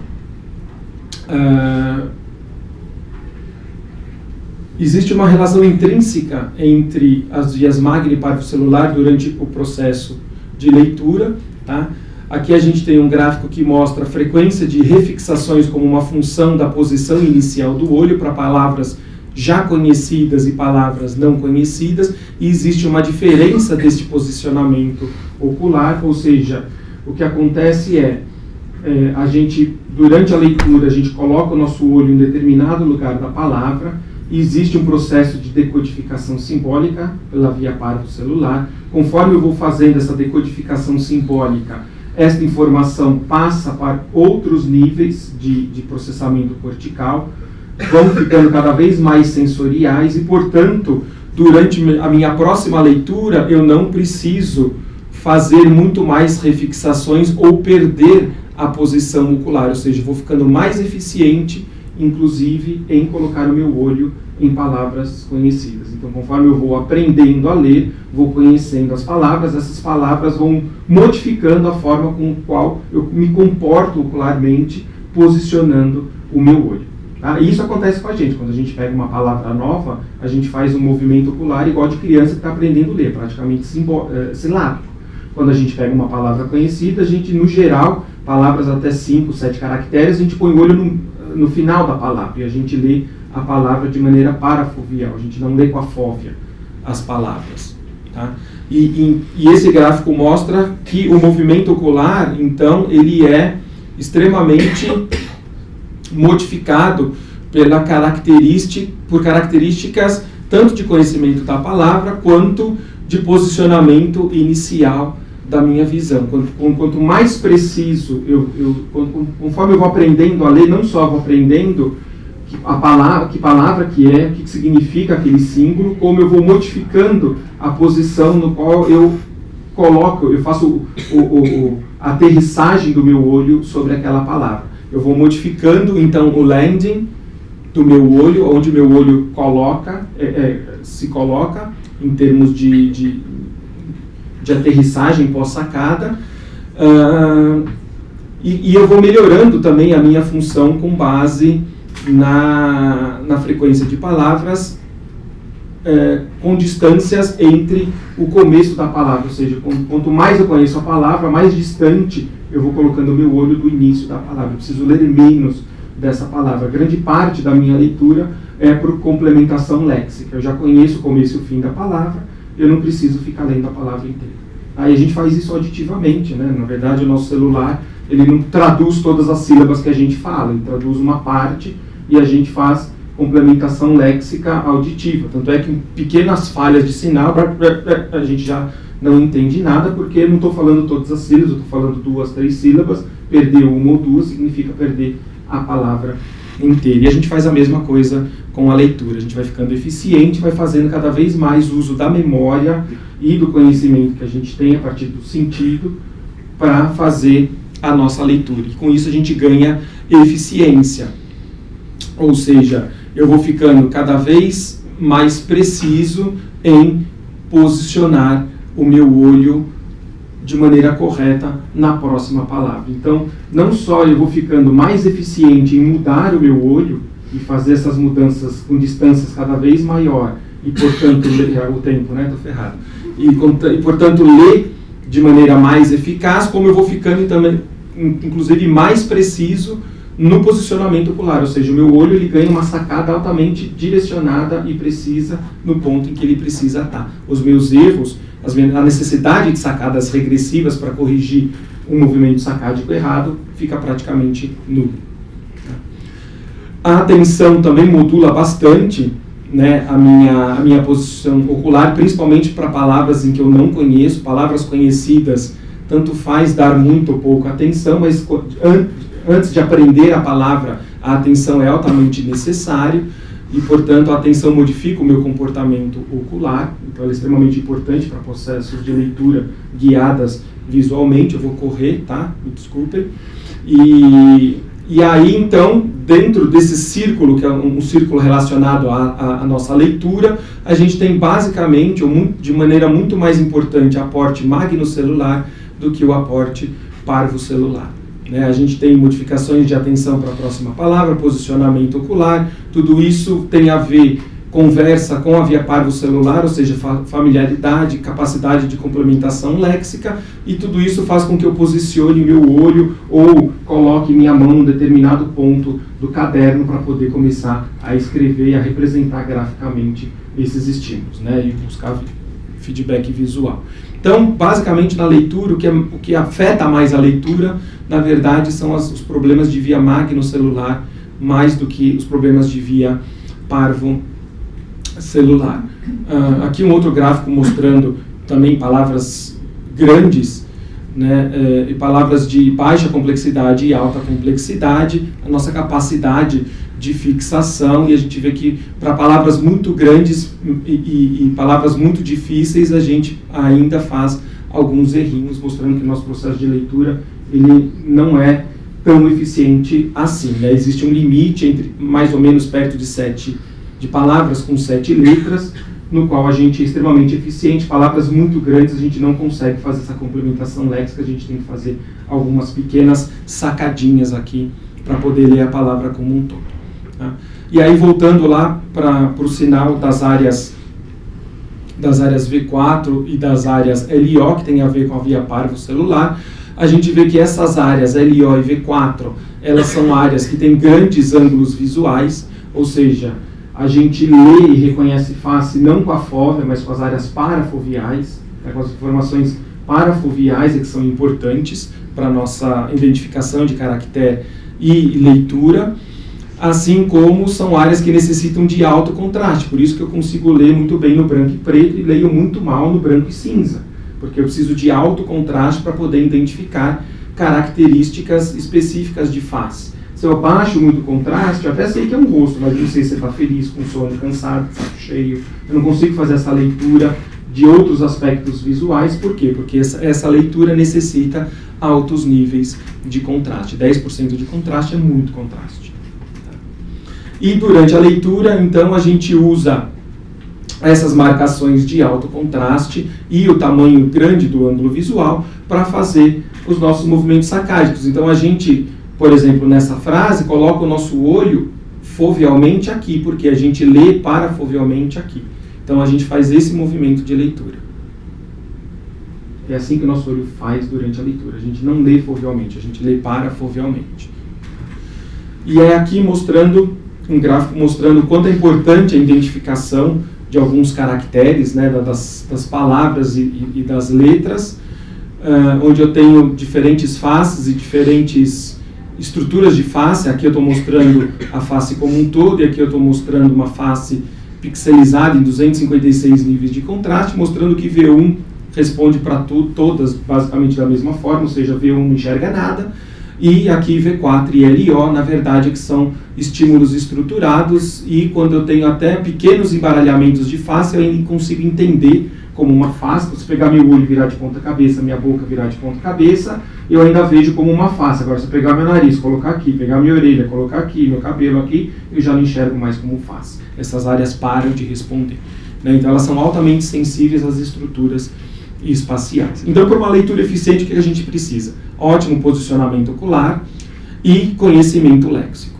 Speaker 2: existe uma relação intrínseca entre as vias magno e parvocelular durante o processo de leitura. Tá? Aqui a gente tem um gráfico que mostra a frequência de refixações como uma função da posição inicial do olho para palavras já conhecidas e palavras não conhecidas, e existe uma diferença deste posicionamento ocular, ou seja, o que acontece a gente, durante a leitura, a gente coloca o nosso olho em determinado lugar da palavra, e existe um processo de decodificação simbólica pela via parvocelular. Conforme eu vou fazendo essa decodificação simbólica, esta informação passa para outros níveis de processamento cortical, vão ficando cada vez mais sensoriais e, portanto, durante a minha próxima leitura, eu não preciso fazer muito mais refixações ou perder a posição ocular, ou seja, vou ficando mais eficiente, inclusive, em colocar o meu olho em palavras conhecidas. Então, conforme eu vou aprendendo a ler, vou conhecendo as palavras, essas palavras vão modificando a forma com a qual eu me comporto ocularmente, posicionando o meu olho. Tá? E isso acontece com a gente. Quando a gente pega uma palavra nova, a gente faz um movimento ocular igual de criança que está aprendendo a ler, praticamente silábico. Quando a gente pega uma palavra conhecida, a gente, no geral, palavras até 5, 7 caracteres, a gente põe o olho no final da palavra e a gente lê a palavra de maneira parafovial, a gente não lê com a fóvea as palavras. Tá? E esse gráfico mostra que o movimento ocular, então, ele é extremamente modificado por características tanto de conhecimento da palavra quanto de posicionamento inicial da minha visão. Quanto mais preciso, conforme eu vou aprendendo a ler, não só vou aprendendo que palavra que é, o que significa aquele símbolo, como eu vou modificando a posição no qual eu faço a aterrissagem do meu olho sobre aquela palavra. Eu vou modificando, então, o landing do meu olho, onde o meu olho se coloca, em termos de aterrissagem pós-sacada, e eu vou melhorando também a minha função com base na frequência de palavras, com distâncias entre o começo da palavra, ou seja, quanto mais eu conheço a palavra, mais distante eu vou colocando o meu olho do início da palavra. Eu preciso ler menos dessa palavra. Grande parte da minha leitura é por complementação léxica. Eu já conheço o começo e o fim da palavra, eu não preciso ficar lendo a palavra inteira. Aí a gente faz isso auditivamente, né? Na verdade, o nosso celular, ele não traduz todas as sílabas que a gente fala, ele traduz uma parte e a gente faz complementação léxica auditiva. Tanto é que em pequenas falhas de sinal, a gente já não entende nada, porque eu não estou falando todas as sílabas, eu estou falando 2, 3 sílabas, perder uma ou duas significa perder a palavra inteira. E a gente faz a mesma coisa com a leitura. A gente vai ficando eficiente, vai fazendo cada vez mais uso da memória e do conhecimento que a gente tem a partir do sentido para fazer a nossa leitura. E com isso a gente ganha eficiência. Ou seja, eu vou ficando cada vez mais preciso em posicionar o meu olho de maneira correta na próxima palavra. Então, não só eu vou ficando mais eficiente em mudar o meu olho e fazer essas mudanças com distâncias cada vez maior e, portanto, o tempo, né? Tô ferrado. E, portanto, ler de maneira mais eficaz, como eu vou ficando também, inclusive, mais preciso no posicionamento ocular, ou seja, o meu olho ele ganha uma sacada altamente direcionada e precisa no ponto em que ele precisa estar. Os meus erros, a necessidade de sacadas regressivas para corrigir um movimento sacádico errado fica praticamente nulo. A atenção também modula bastante, né, a minha posição ocular, principalmente para palavras em que eu não conheço, palavras conhecidas, tanto faz dar muito ou pouco atenção, mas antes de aprender a palavra, a atenção é altamente necessária e, portanto, a atenção modifica o meu comportamento ocular, então ela é extremamente importante para processos de leitura guiadas visualmente. Eu vou correr, tá? Me desculpem. E aí, então, dentro desse círculo, que é um círculo relacionado à nossa leitura, a gente tem basicamente, ou de maneira muito mais importante, aporte magnocelular do que o aporte parvocelular. A gente tem modificações de atenção para a próxima palavra, posicionamento ocular, tudo isso tem a ver, conversa com a via parvocelular, ou seja, familiaridade, capacidade de complementação léxica, e tudo isso faz com que eu posicione meu olho ou coloque minha mão em um determinado ponto do caderno para poder começar a escrever e a representar graficamente esses estímulos, e buscar feedback visual. Então, basicamente, na leitura, o que afeta mais a leitura, na verdade, são os problemas de via magnocelular, mais do que os problemas de via parvocelular. Aqui um outro gráfico mostrando também palavras grandes, e palavras de baixa complexidade e alta complexidade, a nossa capacidade de fixação, e a gente vê que para palavras muito grandes e palavras muito difíceis, a gente ainda faz alguns errinhos, mostrando que o nosso processo de leitura ele não é tão eficiente assim. Existe um limite entre mais ou menos perto de palavras com 7 letras, no qual a gente é extremamente eficiente. Palavras muito grandes a gente não consegue fazer essa complementação léxica, a gente tem que fazer algumas pequenas sacadinhas aqui para poder ler a palavra como um todo. E aí, voltando lá para o sinal das áreas V4 e das áreas LO, que tem a ver com a via parvocelular, a gente vê que essas áreas LO e V4, elas são áreas que têm grandes ângulos visuais, ou seja, a gente lê e reconhece face não com a fóvea, mas com as áreas parafoviais, com as informações parafoviais que são importantes para a nossa identificação de caractere e leitura, assim como são áreas que necessitam de alto contraste, por isso que eu consigo ler muito bem no branco e preto e leio muito mal no branco e cinza. Porque eu preciso de alto contraste para poder identificar características específicas de face. Se eu abaixo muito o contraste, eu até sei que é um rosto, mas não sei se você está feliz, com sono, cansado, saco cheio. Eu não consigo fazer essa leitura de outros aspectos visuais. Por quê? Porque essa leitura necessita altos níveis de contraste. 10% de contraste é muito contraste. E durante a leitura, então, a gente usa essas marcações de alto contraste e o tamanho grande do ângulo visual para fazer os nossos movimentos sacádicos. Então, a gente, por exemplo, nessa frase, coloca o nosso olho fovealmente aqui, porque a gente lê parafovealmente aqui. Então, a gente faz esse movimento de leitura. É assim que o nosso olho faz durante a leitura. A gente não lê fovealmente, a gente lê parafovealmente. E é aqui mostrando, um gráfico mostrando o quanto é importante a identificação de alguns caracteres, né, das palavras e das letras, onde eu tenho diferentes faces e diferentes estruturas de face. Aqui eu estou mostrando a face como um todo, e aqui eu estou mostrando uma face pixelizada em 256 níveis de contraste, mostrando que V1 responde para todas basicamente da mesma forma, ou seja, V1 não enxerga nada, e aqui V4 e LO, na verdade, que são estímulos estruturados, e quando eu tenho até pequenos embaralhamentos de face, eu ainda consigo entender como uma face. Se eu pegar meu olho e virar de ponta cabeça, minha boca virar de ponta cabeça, eu ainda vejo como uma face. Agora, se eu pegar meu nariz, colocar aqui, pegar minha orelha, colocar aqui, meu cabelo aqui, eu já não enxergo mais como face. Essas áreas param de responder, né? Então, elas são altamente sensíveis às estruturas espaciais. Então, para uma leitura eficiente, o que a gente precisa? Ótimo posicionamento ocular e conhecimento léxico.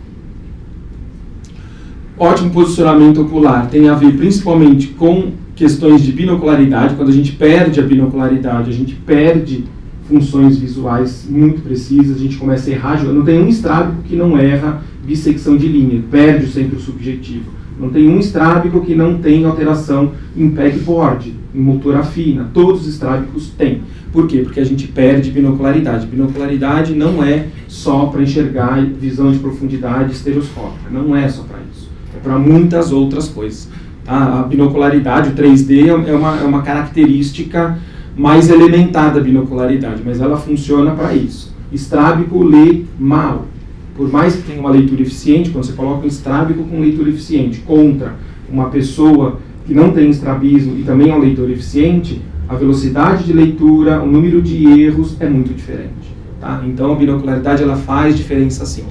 Speaker 2: Ótimo posicionamento ocular tem a ver principalmente com questões de binocularidade. Quando a gente perde a binocularidade, a gente perde funções visuais muito precisas, a gente começa a errar. Não tem um estrábico que não erra bissecção de linha, perde o centro subjetivo. Não tem um estrábico que não tem alteração em pegboard, em motora fina. Todos os estrábicos têm. Por quê? Porque a gente perde binocularidade. Binocularidade não é só para enxergar visão de profundidade estereoscópica. Não é só para isso. É para muitas outras coisas. Tá? A binocularidade, o 3D, é uma característica mais elementar da binocularidade, mas ela funciona para isso. Estrábico lê mal. Por mais que tenha uma leitura eficiente, quando você coloca um estrábico com leitura eficiente contra uma pessoa que não tem estrabismo e também é um leitor eficiente, a velocidade de leitura, o número de erros é muito diferente. Tá? Então a binocularidade ela faz diferença sim.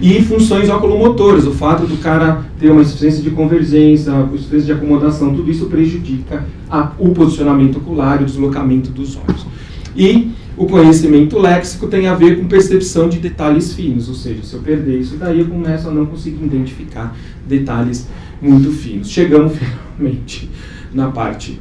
Speaker 2: E funções oculomotoras, o fato do cara ter uma insuficiência de convergência, uma insuficiência de acomodação, tudo isso prejudica o posicionamento ocular e o deslocamento dos olhos. E o conhecimento léxico tem a ver com percepção de detalhes finos, ou seja, se eu perder isso daí, eu começo a não conseguir identificar detalhes muito finos. Chegamos finalmente na parte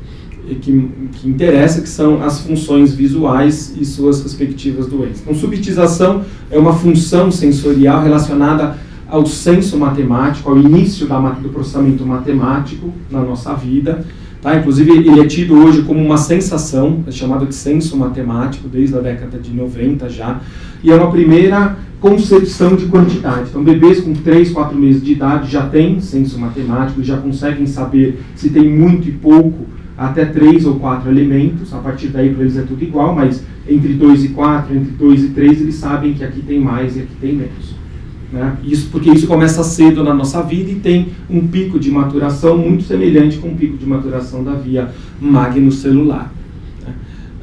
Speaker 2: que interessa, que são as funções visuais e suas respectivas doenças. Então, subtização é uma função sensorial relacionada ao senso matemático, ao início do processamento matemático na nossa vida. Tá? Inclusive, ele é tido hoje como uma sensação, é chamado de senso matemático, desde a década de 90 já, e é uma primeira concepção de quantidade. Então, bebês com 3, 4 meses de idade já têm senso matemático, já conseguem saber se tem muito e pouco, até 3 ou 4 elementos. A partir daí, para eles é tudo igual, mas entre 2 e 4, entre 2 e 3, eles sabem que aqui tem mais e aqui tem menos. Né? Isso, porque isso começa cedo na nossa vida e tem um pico de maturação muito semelhante com o pico de maturação da via magnocelular.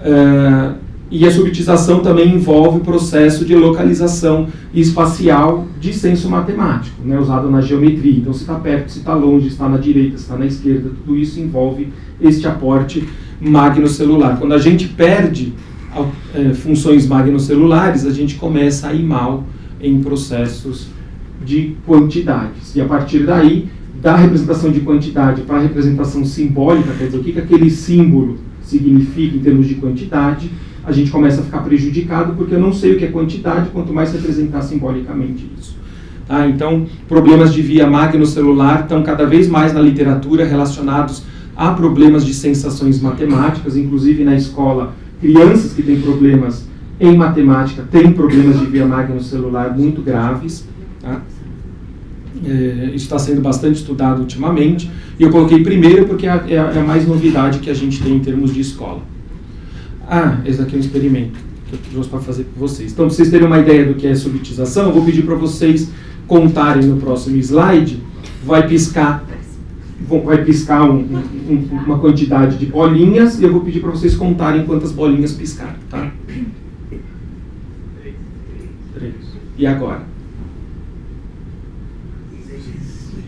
Speaker 2: Né? E a subtização também envolve o processo de localização espacial de senso matemático, né, usado na geometria. Então, se está perto, se está longe, se está na direita, se está na esquerda, tudo isso envolve este aporte magnocelular. Quando a gente perde funções magnocelulares, a gente começa a ir mal em processos de quantidades. E a partir daí, da representação de quantidade para a representação simbólica, quer dizer, o que aquele símbolo significa em termos de quantidade, a gente começa a ficar prejudicado, porque eu não sei o que é quantidade, quanto mais representar simbolicamente isso. Tá? Então, problemas de via magnocelular estão cada vez mais na literatura relacionados a problemas de sensações matemáticas, inclusive na escola, crianças que têm problemas em matemática têm problemas de via magnocelular muito graves. Tá? Isso está sendo bastante estudado ultimamente, e eu coloquei primeiro porque é a mais novidade que a gente tem em termos de escola. Esse daqui é um experimento que eu trouxe para fazer com vocês. Então, para vocês terem uma ideia do que é subutização, eu vou pedir para vocês contarem no próximo slide. Vai piscar uma quantidade de bolinhas e eu vou pedir para vocês contarem quantas bolinhas piscaram, tá? 3. E agora?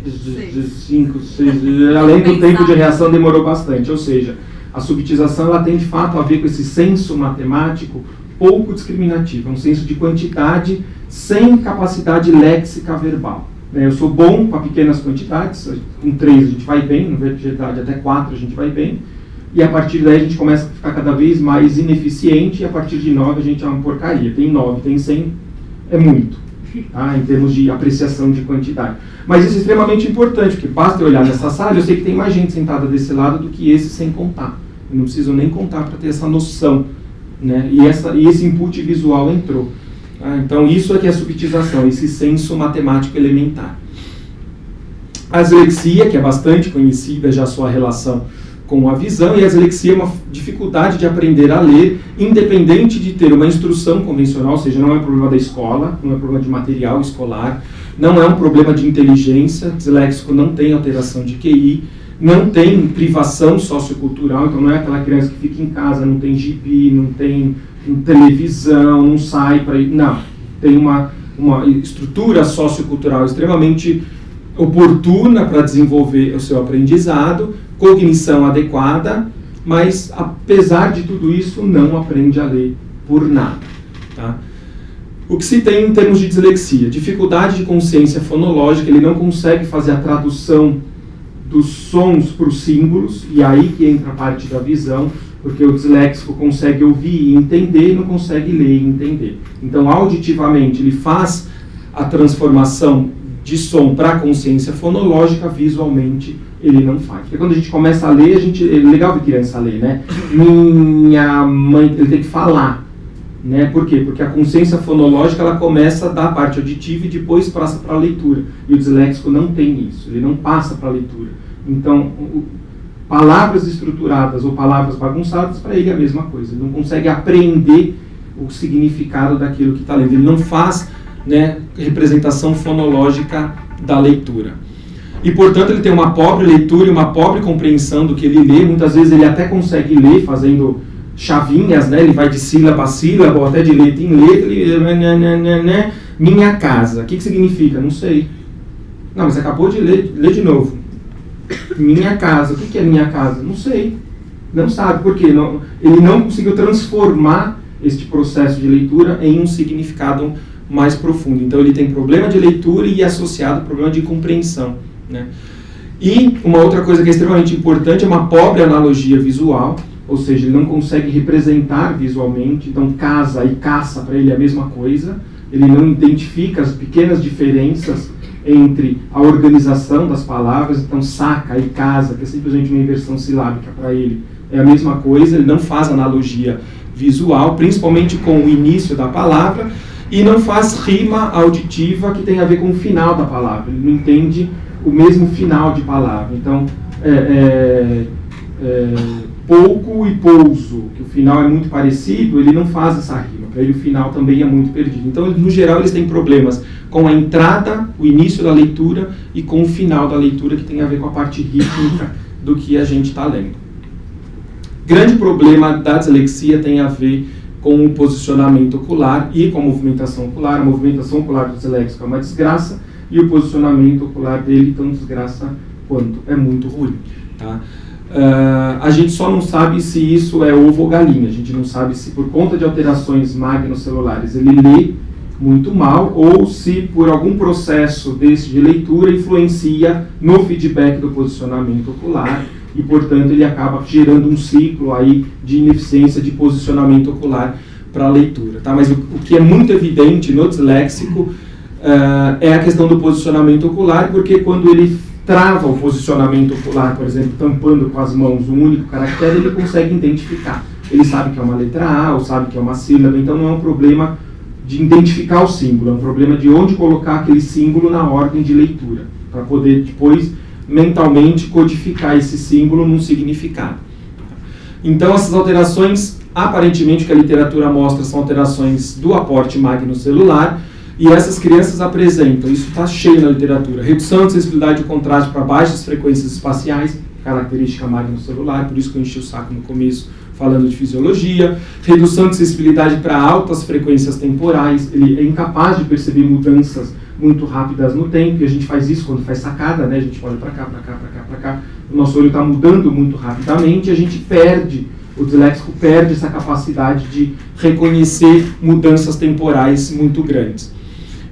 Speaker 2: 5, 6. Além do tempo de reação demorou bastante, ou seja, a subutização ela tem de fato a ver com esse senso matemático pouco discriminativo, é um senso de quantidade sem capacidade léxica verbal. Eu sou bom com pequenas quantidades, com 3 a gente vai bem, na verdade até 4 a gente vai bem, e a partir daí a gente começa a ficar cada vez mais ineficiente, e a partir de 9 a gente é uma porcaria. Tem 9, tem 100, é muito, tá? Em termos de apreciação de quantidade. Mas isso é extremamente importante, porque basta eu olhar nessa sala, eu sei que tem mais gente sentada desse lado do que esse sem contar. Eu não preciso nem contar para ter essa noção, né? E esse input visual entrou. Então, isso é que é a subutização, esse senso matemático elementar. A dislexia, que é bastante conhecida já a sua relação com a visão, e a dislexia é uma dificuldade de aprender a ler, independente de ter uma instrução convencional, ou seja, não é um problema da escola, não é um problema de material escolar, não é um problema de inteligência, disléxico não tem alteração de QI, não tem privação sociocultural, então não é aquela criança que fica em casa, não tem gibi, não tem televisão, não sai para ir. Não, tem uma estrutura sociocultural extremamente oportuna para desenvolver o seu aprendizado, cognição adequada, mas apesar de tudo isso não aprende a ler por nada. Tá? O que se tem em termos de dislexia? Dificuldade de consciência fonológica, ele não consegue fazer a tradução dos sons para os símbolos, e aí que entra a parte da visão, porque o disléxico consegue ouvir e entender e não consegue ler e entender. Então, auditivamente, ele faz a transformação de som para a consciência fonológica, visualmente ele não faz. Porque quando a gente começa a ler, é legal ver criança ler, né? Minha mãe, ele tem que falar, né? Por quê? Porque a consciência fonológica ela começa da parte auditiva e depois passa para a leitura. E o disléxico não tem isso, ele não passa para a leitura. Então, palavras estruturadas ou palavras bagunçadas, para ele é a mesma coisa. Ele não consegue aprender o significado daquilo que está lendo. Ele não faz, né, representação fonológica da leitura. E, portanto, ele tem uma pobre leitura e uma pobre compreensão do que ele lê. Muitas vezes ele até consegue ler fazendo chavinhas, né? Ele vai de sílaba a sílaba, ou até de letra em letra. Ele... Minha casa. O que significa? Não sei. Não, mas acabou de ler de novo. Minha casa. O que é minha casa? Não sei. Não sabe. Por quê? Ele não conseguiu transformar este processo de leitura em um significado mais profundo. Então, ele tem problema de leitura e associado problema de compreensão, né? E uma outra coisa que é extremamente importante é uma pobre analogia visual, ou seja, ele não consegue representar visualmente. Então, casa e caça para ele é a mesma coisa. Ele não identifica as pequenas diferenças entre a organização das palavras. Então, saca e casa, que é simplesmente uma inversão silábica para ele, é a mesma coisa. Ele não faz analogia visual, principalmente com o início da palavra, e não faz rima auditiva que tem a ver com o final da palavra. Ele não entende o mesmo final de palavra. Então, pouco e pouso, que o final é muito parecido, ele não faz essa rima. Para ele o final também é muito perdido. Então, no geral, eles têm problemas com a entrada, o início da leitura, e com o final da leitura, que tem a ver com a parte rítmica do que a gente está lendo. Grande problema da dislexia tem a ver com o posicionamento ocular e com a movimentação ocular. A movimentação ocular do disléxico é uma desgraça, e o posicionamento ocular dele tão desgraça quanto. É muito ruim. Tá? A gente só não sabe se isso é ovo ou galinha. A gente não sabe se por conta de alterações magnocelulares ele lê muito mal, ou se por algum processo desse de leitura influencia no feedback do posicionamento ocular, e, portanto, ele acaba gerando um ciclo aí de ineficiência de posicionamento ocular para a leitura. Tá? Mas o que é muito evidente no disléxico é a questão do posicionamento ocular, porque quando ele trava o posicionamento ocular, por exemplo, tampando com as mãos um único caractere, ele consegue identificar. Ele sabe que é uma letra A, ou sabe que é uma sílaba, então não é um problema de identificar o símbolo, é um problema de onde colocar aquele símbolo na ordem de leitura, para poder depois mentalmente codificar esse símbolo num significado. Então, essas alterações Aparentemente, o que a literatura mostra são alterações do aporte magnocelular, e essas crianças apresentam, isso está cheio na literatura, redução de sensibilidade e contraste para baixas frequências espaciais, característica magnocelular, por isso que eu enchi o saco no começo falando de fisiologia, redução de sensibilidade para altas frequências temporais, ele é incapaz de perceber mudanças muito rápidas no tempo, e a gente faz isso quando faz sacada, né? A gente olha para cá, para cá, para cá, para cá, o nosso olho está mudando muito rapidamente, e a gente perde, o disléxico perde essa capacidade de reconhecer mudanças temporais muito grandes.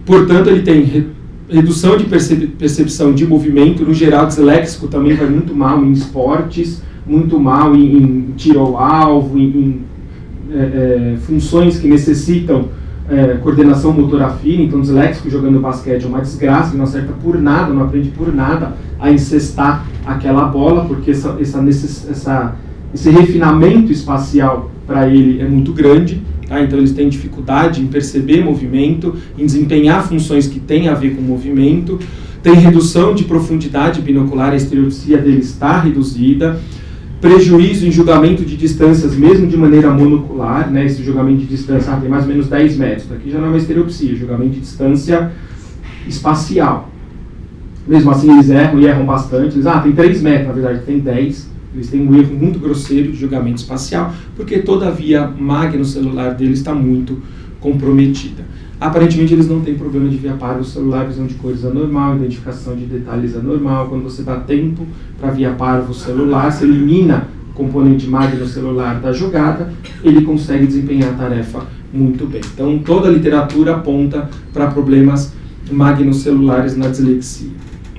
Speaker 2: Portanto, ele tem redução de percepção de movimento, no geral, o disléxico também vai muito mal em esportes, muito mal em tiro ao alvo, em funções que necessitam coordenação motora fina. Então, o disléxico jogando basquete é uma desgraça, ele não acerta por nada, não aprende por nada a encestar aquela bola, porque esse refinamento espacial para ele é muito grande. Tá? Então, eles têm dificuldade em perceber movimento, em desempenhar funções que têm a ver com movimento. Tem redução de profundidade binocular, a estereopsia dele está reduzida. Prejuízo em julgamento de distâncias, mesmo de maneira monocular, né? Esse julgamento de distância tem mais ou menos 10 metros. Aqui já não é uma estereopsia, julgamento de distância espacial. Mesmo assim, eles erram e erram bastante. Eles, tem 3 metros, na verdade tem 10. Eles têm um erro muito grosseiro de julgamento espacial, porque toda a via magnocelular deles está muito comprometida. Aparentemente, eles não têm problema de via parvo-celular, visão de cores anormal, identificação de detalhes anormal. Quando você dá tempo para a via parvo-celular, você elimina o componente magnocelular da jogada, ele consegue desempenhar a tarefa muito bem. Então, toda a literatura aponta para problemas magnocelulares na dislexia.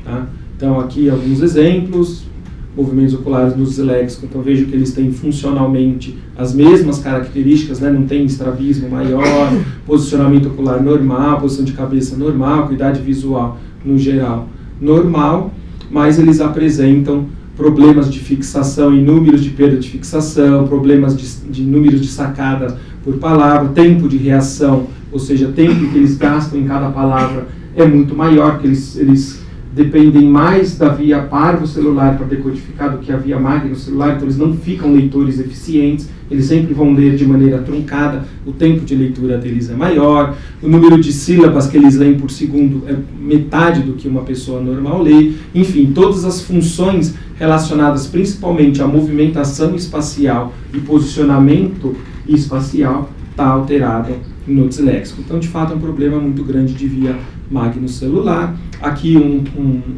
Speaker 2: Tá? Então, aqui alguns exemplos. Movimentos oculares dos disléxicos, então vejo que eles têm funcionalmente as mesmas características, né? Não tem estrabismo maior, posicionamento ocular normal, posição de cabeça normal, acuidade visual no geral normal, mas eles apresentam problemas de fixação e números de perda de fixação, problemas de números de sacadas por palavra, tempo de reação, ou seja, tempo que eles gastam em cada palavra é muito maior, que eles dependem mais da via parvo-celular para decodificar do que a via magnocelular, então eles não ficam leitores eficientes, eles sempre vão ler de maneira truncada, o tempo de leitura deles é maior, o número de sílabas que eles leem por segundo é metade do que uma pessoa normal lê, enfim, todas as funções relacionadas principalmente à movimentação espacial e posicionamento espacial está alterado no disléxico. Então, de fato, é um problema muito grande de via magnocelular. Aqui,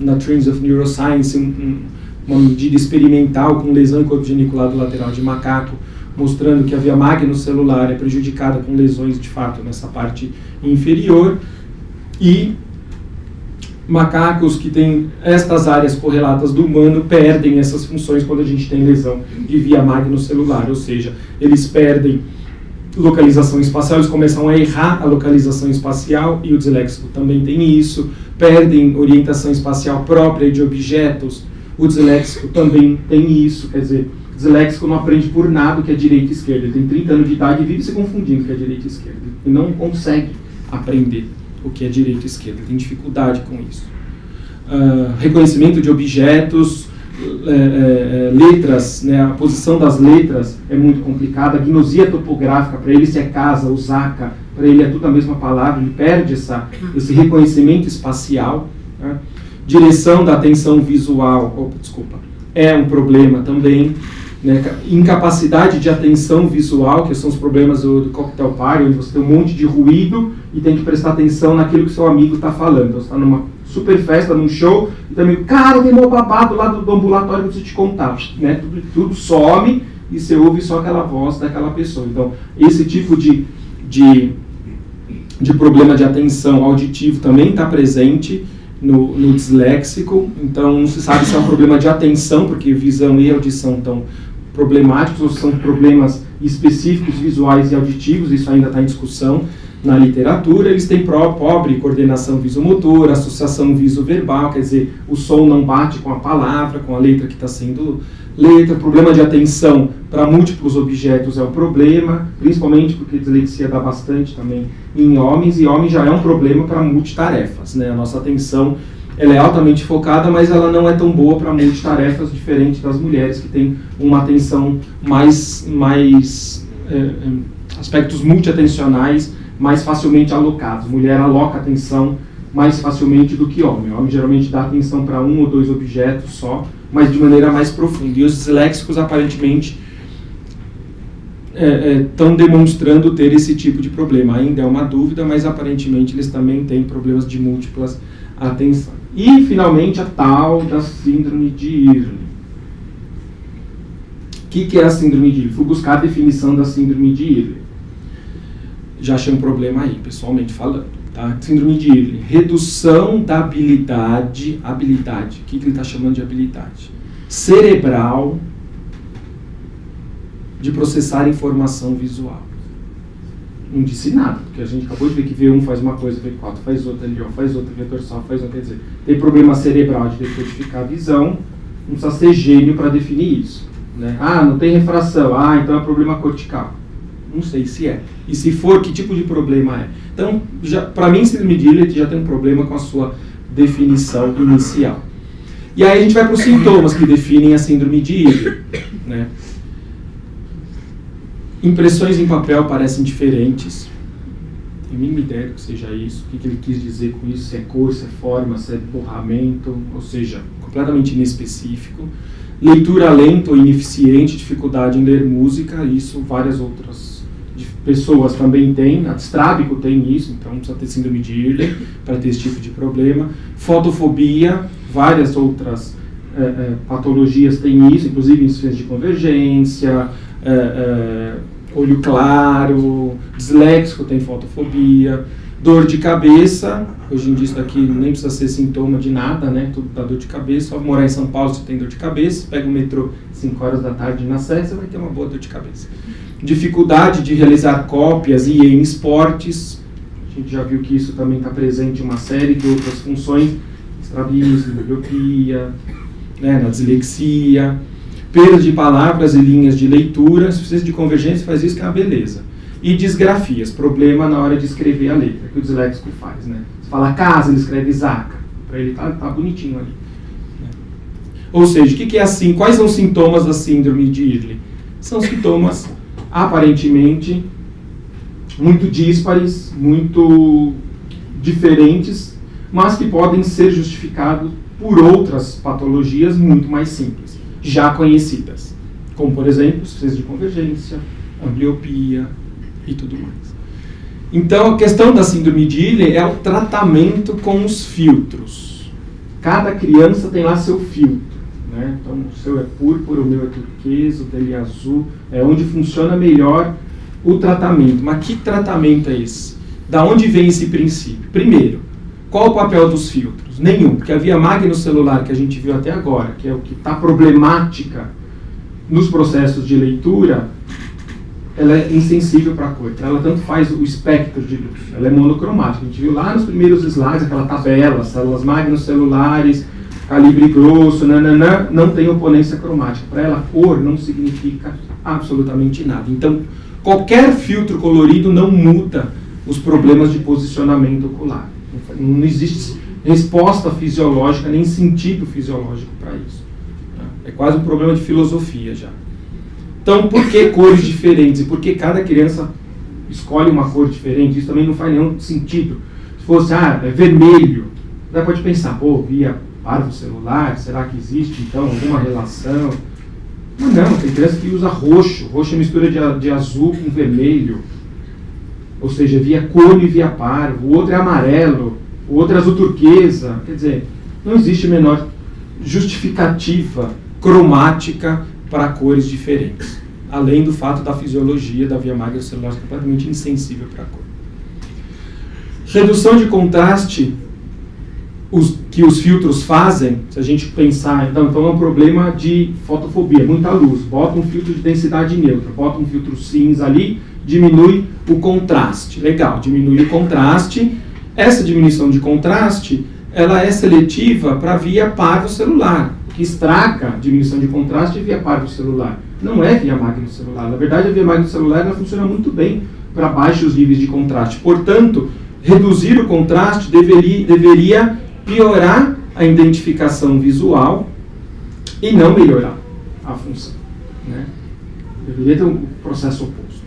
Speaker 2: na Trends of Neuroscience, uma medida experimental com lesão em corpo geniculado lateral de macaco, mostrando que a via magnocelular é prejudicada com lesões, de fato, nessa parte inferior. E macacos que têm estas áreas correlatas do humano perdem essas funções quando a gente tem lesão de via magnocelular, ou seja, eles perdem localização espacial, eles começam a errar a localização espacial, e o disléxico também tem isso, perdem orientação espacial própria de objetos, o disléxico também tem isso, quer dizer, o disléxico não aprende por nada o que é direita e esquerda, ele tem 30 anos de idade e vive se confundindo o que é direita e esquerda, e não consegue aprender o que é direita e esquerda, ele tem dificuldade com isso. Reconhecimento de objetos, letras, né, a posição das letras é muito complicada, a gnosia topográfica, para ele se é casa, usaca, para ele é tudo a mesma palavra, ele perde esse reconhecimento espacial, né? Direção da atenção visual, é um problema também, né? Incapacidade de atenção visual, que são os problemas do cocktail party, onde você tem um monte de ruído e tem que prestar atenção naquilo que seu amigo está falando. Então, você está numa super festa, num show, e também, cara, tem meu babado lá do ambulatório que eu preciso te contar, né? Tudo some e você ouve só aquela voz daquela pessoa. Então, esse tipo de problema de atenção auditivo também está presente no disléxico. Então, não se sabe se é um problema de atenção, porque visão e audição estão problemáticos, ou são problemas específicos visuais e auditivos, isso ainda está em discussão na literatura. Eles têm pobre coordenação visomotora, associação viso-verbal, quer dizer, o som não bate com a palavra, com a letra que está sendo lida. Problema de atenção para múltiplos objetos é um problema, principalmente porque a dislexia dá bastante também em homens, e homem já é um problema para multitarefas, né? A nossa atenção ela é altamente focada, mas ela não é tão boa para multitarefas, diferente das mulheres que têm uma atenção mais aspectos multiatencionais mais facilmente alocados. Mulher aloca atenção mais facilmente do que homem. O homem geralmente dá atenção para um ou dois objetos só, mas de maneira mais profunda. E os disléxicos, aparentemente, estão demonstrando ter esse tipo de problema. Ainda é uma dúvida, mas aparentemente eles também têm problemas de múltiplas atenções. E, finalmente, a tal da síndrome de Early. O que é a síndrome de Early? Fui buscar a definição da síndrome de Early. Já achei um problema aí, pessoalmente falando. Tá? Síndrome de Early. Redução da habilidade. O que ele está chamando de habilidade? Cerebral de processar informação visual. Não disse nada, porque a gente acabou de ver que V1 faz uma coisa, V4 faz outra, L1 faz outra, V dorsal faz outra. Quer dizer, tem problema cerebral de decodificar a visão, não precisa ser gênio para definir isso. Né? Não tem refração, então é problema cortical. Não sei se é. E se for, que tipo de problema é? Então, para mim, síndrome de Early já tem um problema com a sua definição inicial. E aí a gente vai para os sintomas que definem a síndrome de Early. Né? Impressões em papel parecem diferentes. Tenho a mínima ideia do que seja isso. O que ele quis dizer com isso? Se é cor, se é forma, se é borramento. Ou seja, completamente inespecífico. Leitura lenta ou ineficiente, dificuldade em ler música. Isso várias outras pessoas também têm. A distrábico tem isso, então precisa ter síndrome de Early para ter esse tipo de problema. Fotofobia, várias outras patologias têm isso, inclusive insuficiência de convergência, olho claro, disléxico tem fotofobia, dor de cabeça. Hoje em dia isso daqui nem precisa ser sintoma de nada, né? Tudo dá dor de cabeça. Só morar em São Paulo você tem dor de cabeça, pega o metrô 5 horas da tarde na Sé, você vai ter uma boa dor de cabeça. Dificuldade de realizar cópias e em esportes. A gente já viu que isso também está presente em uma série de outras funções. Estrabismo, miopia, né? Na dislexia. Perda de palavras e linhas de leitura. Insuficiência de convergência faz isso, que é uma beleza. E disgrafias, problema na hora de escrever a letra, que o disléxico faz, né? Você fala casa, ele escreve Zaca. Para ele tá bonitinho ali. Ou seja, o que é assim? Quais são os sintomas da síndrome de Early? São sintomas, aparentemente, muito díspares, muito diferentes, mas que podem ser justificados por outras patologias muito mais simples, já conhecidas, como, por exemplo, insuficiência de convergência, ambliopia e tudo mais. Então, a questão da síndrome de Early é o tratamento com os filtros. Cada criança tem lá seu filtro. Né? Então, o seu é púrpura, o meu é turquesa, o dele é azul. É onde funciona melhor o tratamento. Mas que tratamento é esse? Da onde vem esse princípio? Primeiro, qual o papel dos filtros? Nenhum, porque a via magnocelular que a gente viu até agora, que é o que está problemática nos processos de leitura, ela é insensível para a cor. Ela tanto faz o espectro de luz. Ela é monocromática. A gente viu lá nos primeiros slides aquela tabela, células magnocelulares, calibre grosso, não tem oponência cromática. Para ela, cor não significa absolutamente nada. Então, qualquer filtro colorido não muda os problemas de posicionamento ocular. Não existe resposta fisiológica, nem sentido fisiológico para isso. É quase um problema de filosofia já. Então, por que cores diferentes? E por que cada criança escolhe uma cor diferente? Isso também não faz nenhum sentido. Se fosse, é vermelho, você pode pensar, via parvo celular, será que existe, então, alguma relação? Mas não, tem criança que usa roxo. Roxo é mistura de azul com vermelho. Ou seja, via cone e via parvo. O outro é amarelo, o outro é azul turquesa. Quer dizer, não existe a menor justificativa cromática para cores diferentes. Além do fato da fisiologia da via magnocelular completamente insensível para a cor. Redução de contraste que os filtros fazem, se a gente pensar, então é um problema de fotofobia, muita luz, bota um filtro de densidade neutra, bota um filtro cinza ali, diminui o contraste. Legal, diminui o contraste. Essa diminuição de contraste, ela é seletiva para a via parvocelular, que estraga a diminuição de contraste via parvocelular. Não é via magnocelular. Na verdade, a via magnocelular ela funciona muito bem para baixos níveis de contraste. Portanto, reduzir o contraste deveria piorar a identificação visual e não melhorar a função. Né? Deveria ter um processo oposto.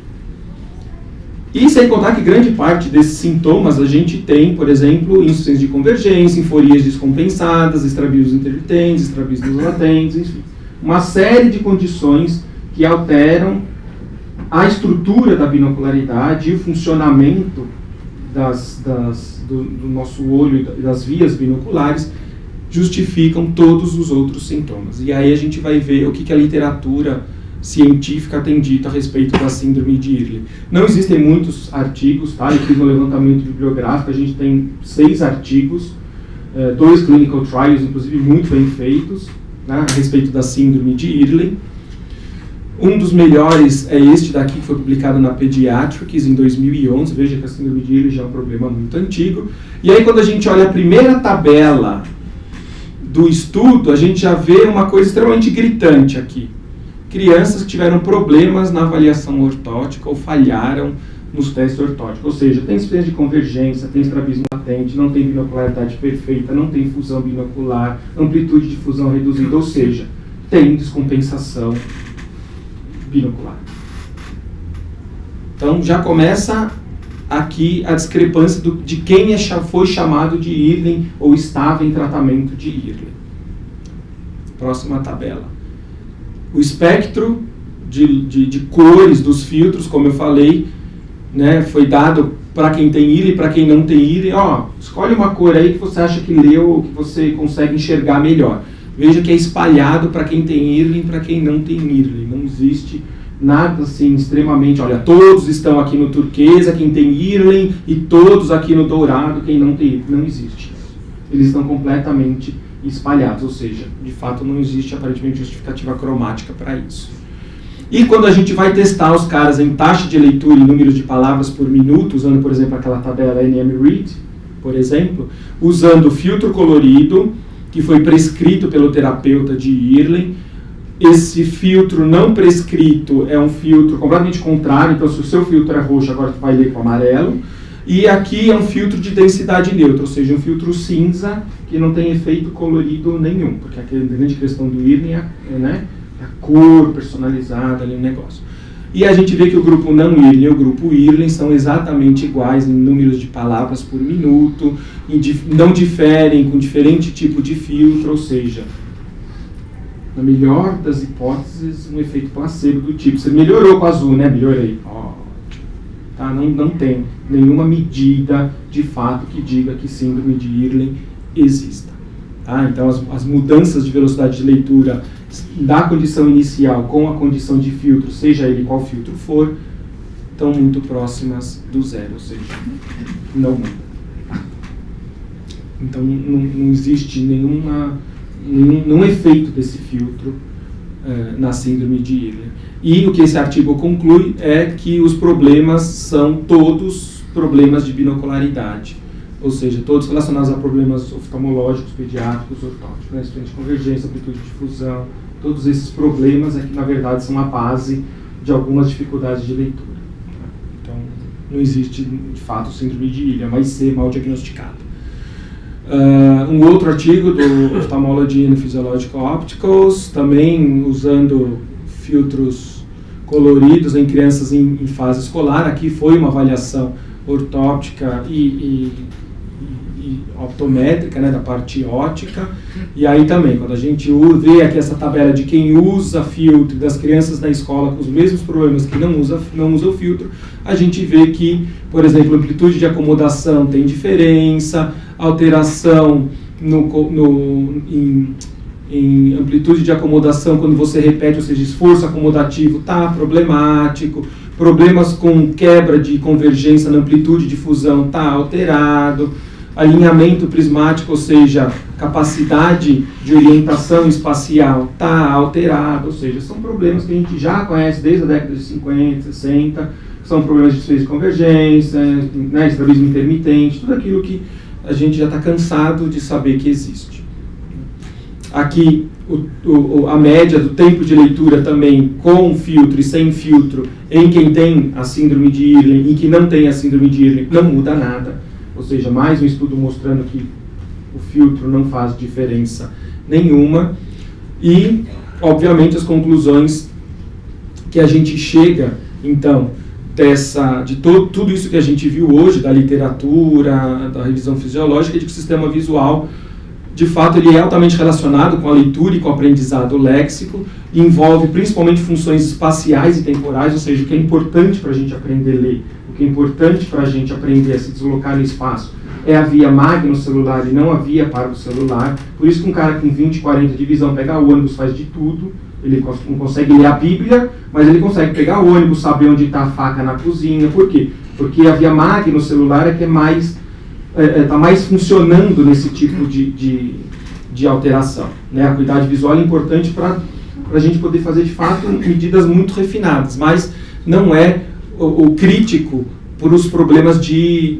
Speaker 2: E sem contar que grande parte desses sintomas a gente tem, por exemplo, insuficiência de convergência, euforias descompensadas, estrabismos intermitentes, estrabismos latentes, enfim. Uma série de condições que alteram a estrutura da binocularidade e o funcionamento do nosso olho e das vias binoculares justificam todos os outros sintomas. E aí a gente vai ver o que a literatura científica tem dito a respeito da síndrome de Early. Não existem muitos artigos, tá? Eu fiz um levantamento bibliográfico, a gente tem 6 artigos, 2 clinical trials, inclusive muito bem feitos, né, a respeito da síndrome de Early. Um dos melhores é este daqui, que foi publicado na Pediatrics em 2011. Veja que a síndrome de Early já é um problema muito antigo. E aí, quando a gente olha a primeira tabela do estudo, a gente já vê uma coisa extremamente gritante aqui. Crianças que tiveram problemas na avaliação ortótica ou falharam nos testes ortóticos. Ou seja, tem insuficiência de convergência, tem estrabismo latente, não tem binocularidade perfeita, não tem fusão binocular, amplitude de fusão reduzida, ou seja, tem descompensação binocular. Então já começa aqui a discrepância de quem foi chamado de Early ou estava em tratamento de Early. Próxima tabela. O espectro de cores dos filtros, como eu falei, né, foi dado para quem tem Early e para quem não tem Early. Escolhe uma cor aí que você acha que leu ou que você consegue enxergar melhor. Veja que é espalhado para quem tem Early e para quem não tem Early. Não existe nada assim extremamente, olha, todos estão aqui no turquesa, quem tem Early, e todos aqui no dourado, quem não tem Early. Não existe. Eles estão completamente espalhados, ou seja, de fato não existe aparentemente justificativa cromática para isso. E quando a gente vai testar os caras em taxa de leitura e números de palavras por minuto, usando, por exemplo, aquela tabela NM-READ, por exemplo, usando o filtro colorido, que foi prescrito pelo terapeuta de Early. Esse filtro não prescrito é um filtro completamente contrário, então se o seu filtro é roxo, agora tu vai ler com amarelo. E aqui é um filtro de densidade neutra, ou seja, um filtro cinza que não tem efeito colorido nenhum, porque a grande questão do Early é, né, a cor personalizada ali no negócio. E a gente vê que o grupo não Early e o grupo Early são exatamente iguais em números de palavras por minuto, não diferem com diferente tipo de filtro, ou seja, na melhor das hipóteses, um efeito placebo do tipo, você melhorou com o azul, né? Melhorei. Tá? Não tem nenhuma medida de fato que diga que síndrome de Early exista. Tá? Então, as mudanças de velocidade de leitura da condição inicial com a condição de filtro, seja ele qual filtro for, estão muito próximas do zero, ou seja, não muda. Então, não existe nenhum efeito desse filtro na síndrome de Early. E o que esse artigo conclui é que os problemas são todos problemas de binocularidade, ou seja, todos relacionados a problemas oftalmológicos, pediátricos, ortóticos, né, insuficiência de convergência, amplitude de fusão, todos esses problemas é que na verdade são a base de algumas dificuldades de leitura. Então, não existe de fato síndrome de Early, mas ser mal diagnosticado. Um outro artigo do Ophthalmology and Physiological Opticals, também usando filtros coloridos em crianças em fase escolar. Aqui foi uma avaliação ortóptica e optométrica, né, da parte ótica. E aí também, quando a gente vê aqui essa tabela de quem usa filtro, das crianças na escola com os mesmos problemas que não usa o filtro, a gente vê que, por exemplo, amplitude de acomodação tem diferença, alteração em amplitude de acomodação quando você repete, ou seja, esforço acomodativo está problemático, problemas com quebra de convergência na amplitude de fusão está alterado, alinhamento prismático, ou seja, capacidade de orientação espacial está alterado, ou seja, são problemas que a gente já conhece desde a década de 50, 60, são problemas de insuficiência de convergência, né, estrabismo intermitente, tudo aquilo que a gente já está cansado de saber que existe. Aqui, a média do tempo de leitura também com filtro e sem filtro em quem tem a síndrome de Early e que não tem a síndrome de Early não muda nada. Ou seja, mais um estudo mostrando que o filtro não faz diferença nenhuma. E, obviamente, as conclusões que a gente chega, então, tudo isso que a gente viu hoje, da literatura, da revisão fisiológica, de que o sistema visual, de fato, ele é altamente relacionado com a leitura e com o aprendizado léxico, e envolve principalmente funções espaciais e temporais, ou seja, o que é importante para a gente aprender a ler, o que é importante para a gente aprender a se deslocar no espaço, é a via magnocelular e não a via parvocelular. Por isso que um cara com 20, 40 de visão pega o ônibus, faz de tudo. Ele não consegue ler a Bíblia, mas ele consegue pegar o ônibus, saber onde está a faca na cozinha. Por quê? Porque a via magnocelular é que está mais funcionando nesse tipo de alteração. Né? A acuidade visual é importante para a gente poder fazer, de fato, medidas muito refinadas, mas não é o crítico por os problemas de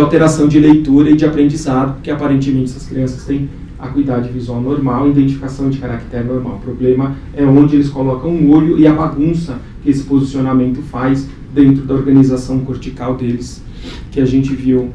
Speaker 2: alteração de leitura e de aprendizado, porque aparentemente essas crianças têm acuidade visual normal, identificação de caractere normal. O problema é onde eles colocam o olho e a bagunça que esse posicionamento faz dentro da organização cortical deles, que a gente viu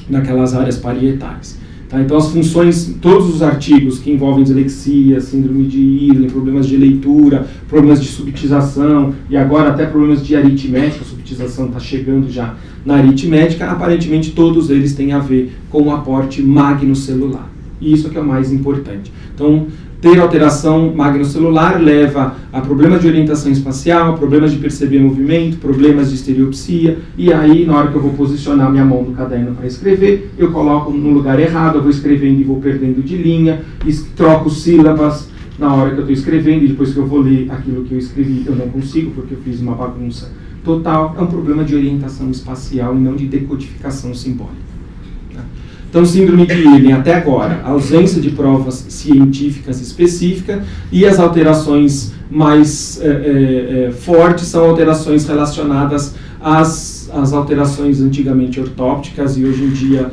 Speaker 2: naquelas áreas parietais. Tá? Então as funções, todos os artigos que envolvem dislexia, síndrome de Irlen, problemas de leitura, problemas de subtização e agora até problemas de aritmética, a subtização está chegando já na aritmética, aparentemente todos eles têm a ver com o aporte magnocelular. E isso é que é o mais importante. Então, ter alteração magnocelular leva a problemas de orientação espacial, problemas de perceber movimento, problemas de estereopsia, e aí, na hora que eu vou posicionar minha mão no caderno para escrever, eu coloco no lugar errado, eu vou escrevendo e vou perdendo de linha, troco sílabas na hora que eu estou escrevendo, e depois que eu vou ler aquilo que eu escrevi, eu não consigo, porque eu fiz uma bagunça total. É um problema de orientação espacial e não de decodificação simbólica. Então, síndrome de Irlen, até agora, a ausência de provas científicas específicas e as alterações mais fortes são alterações relacionadas às alterações antigamente ortópticas e hoje em dia,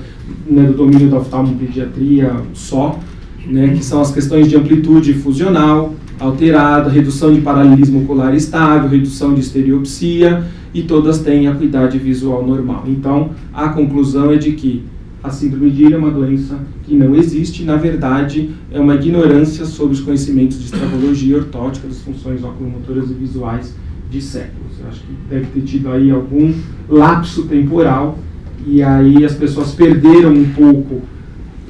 Speaker 2: né, do domínio da oftalmopediatria só, né, que são as questões de amplitude fusional alterada, redução de paralelismo ocular estável, redução de estereopsia, e todas têm acuidade visual normal. Então, a conclusão é de que a síndrome de Irlen é uma doença que não existe, na verdade, é uma ignorância sobre os conhecimentos de estrabologia ortótica, das funções oculomotoras e visuais de séculos. Eu acho que deve ter tido aí algum lapso temporal, e aí as pessoas perderam um pouco,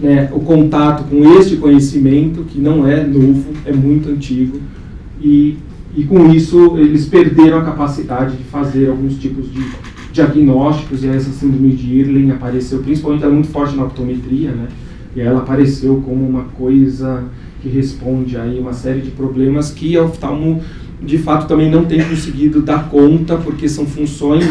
Speaker 2: né, o contato com este conhecimento, que não é novo, é muito antigo, e com isso eles perderam a capacidade de fazer alguns tipos de diagnósticos, e essa síndrome de Irlen apareceu, principalmente, ela é muito forte na optometria, né? E ela apareceu como uma coisa que responde aí uma série de problemas que a oftalmo, de fato, também não tem conseguido dar conta, porque são funções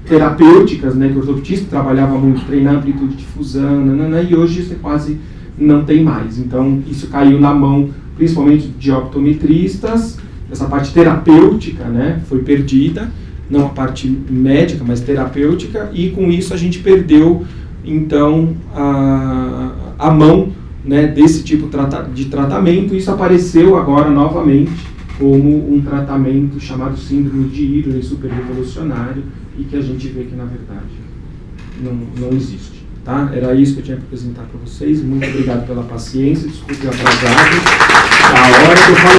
Speaker 2: terapêuticas, né? Que o ortoptista trabalhava muito, treinar amplitude de difusão, e hoje isso quase não tem mais. Então, isso caiu na mão, principalmente de optometristas, essa parte terapêutica, né? Foi perdida, não a parte médica, mas terapêutica, e com isso a gente perdeu, então, a mão, né, desse tipo de tratamento. Isso apareceu agora novamente como um tratamento chamado síndrome de Irlen, super revolucionário, e que a gente vê que, na verdade, não existe. Tá? Era isso que eu tinha para apresentar para vocês. Muito obrigado pela paciência, desculpe o atrasado. A hora que eu falo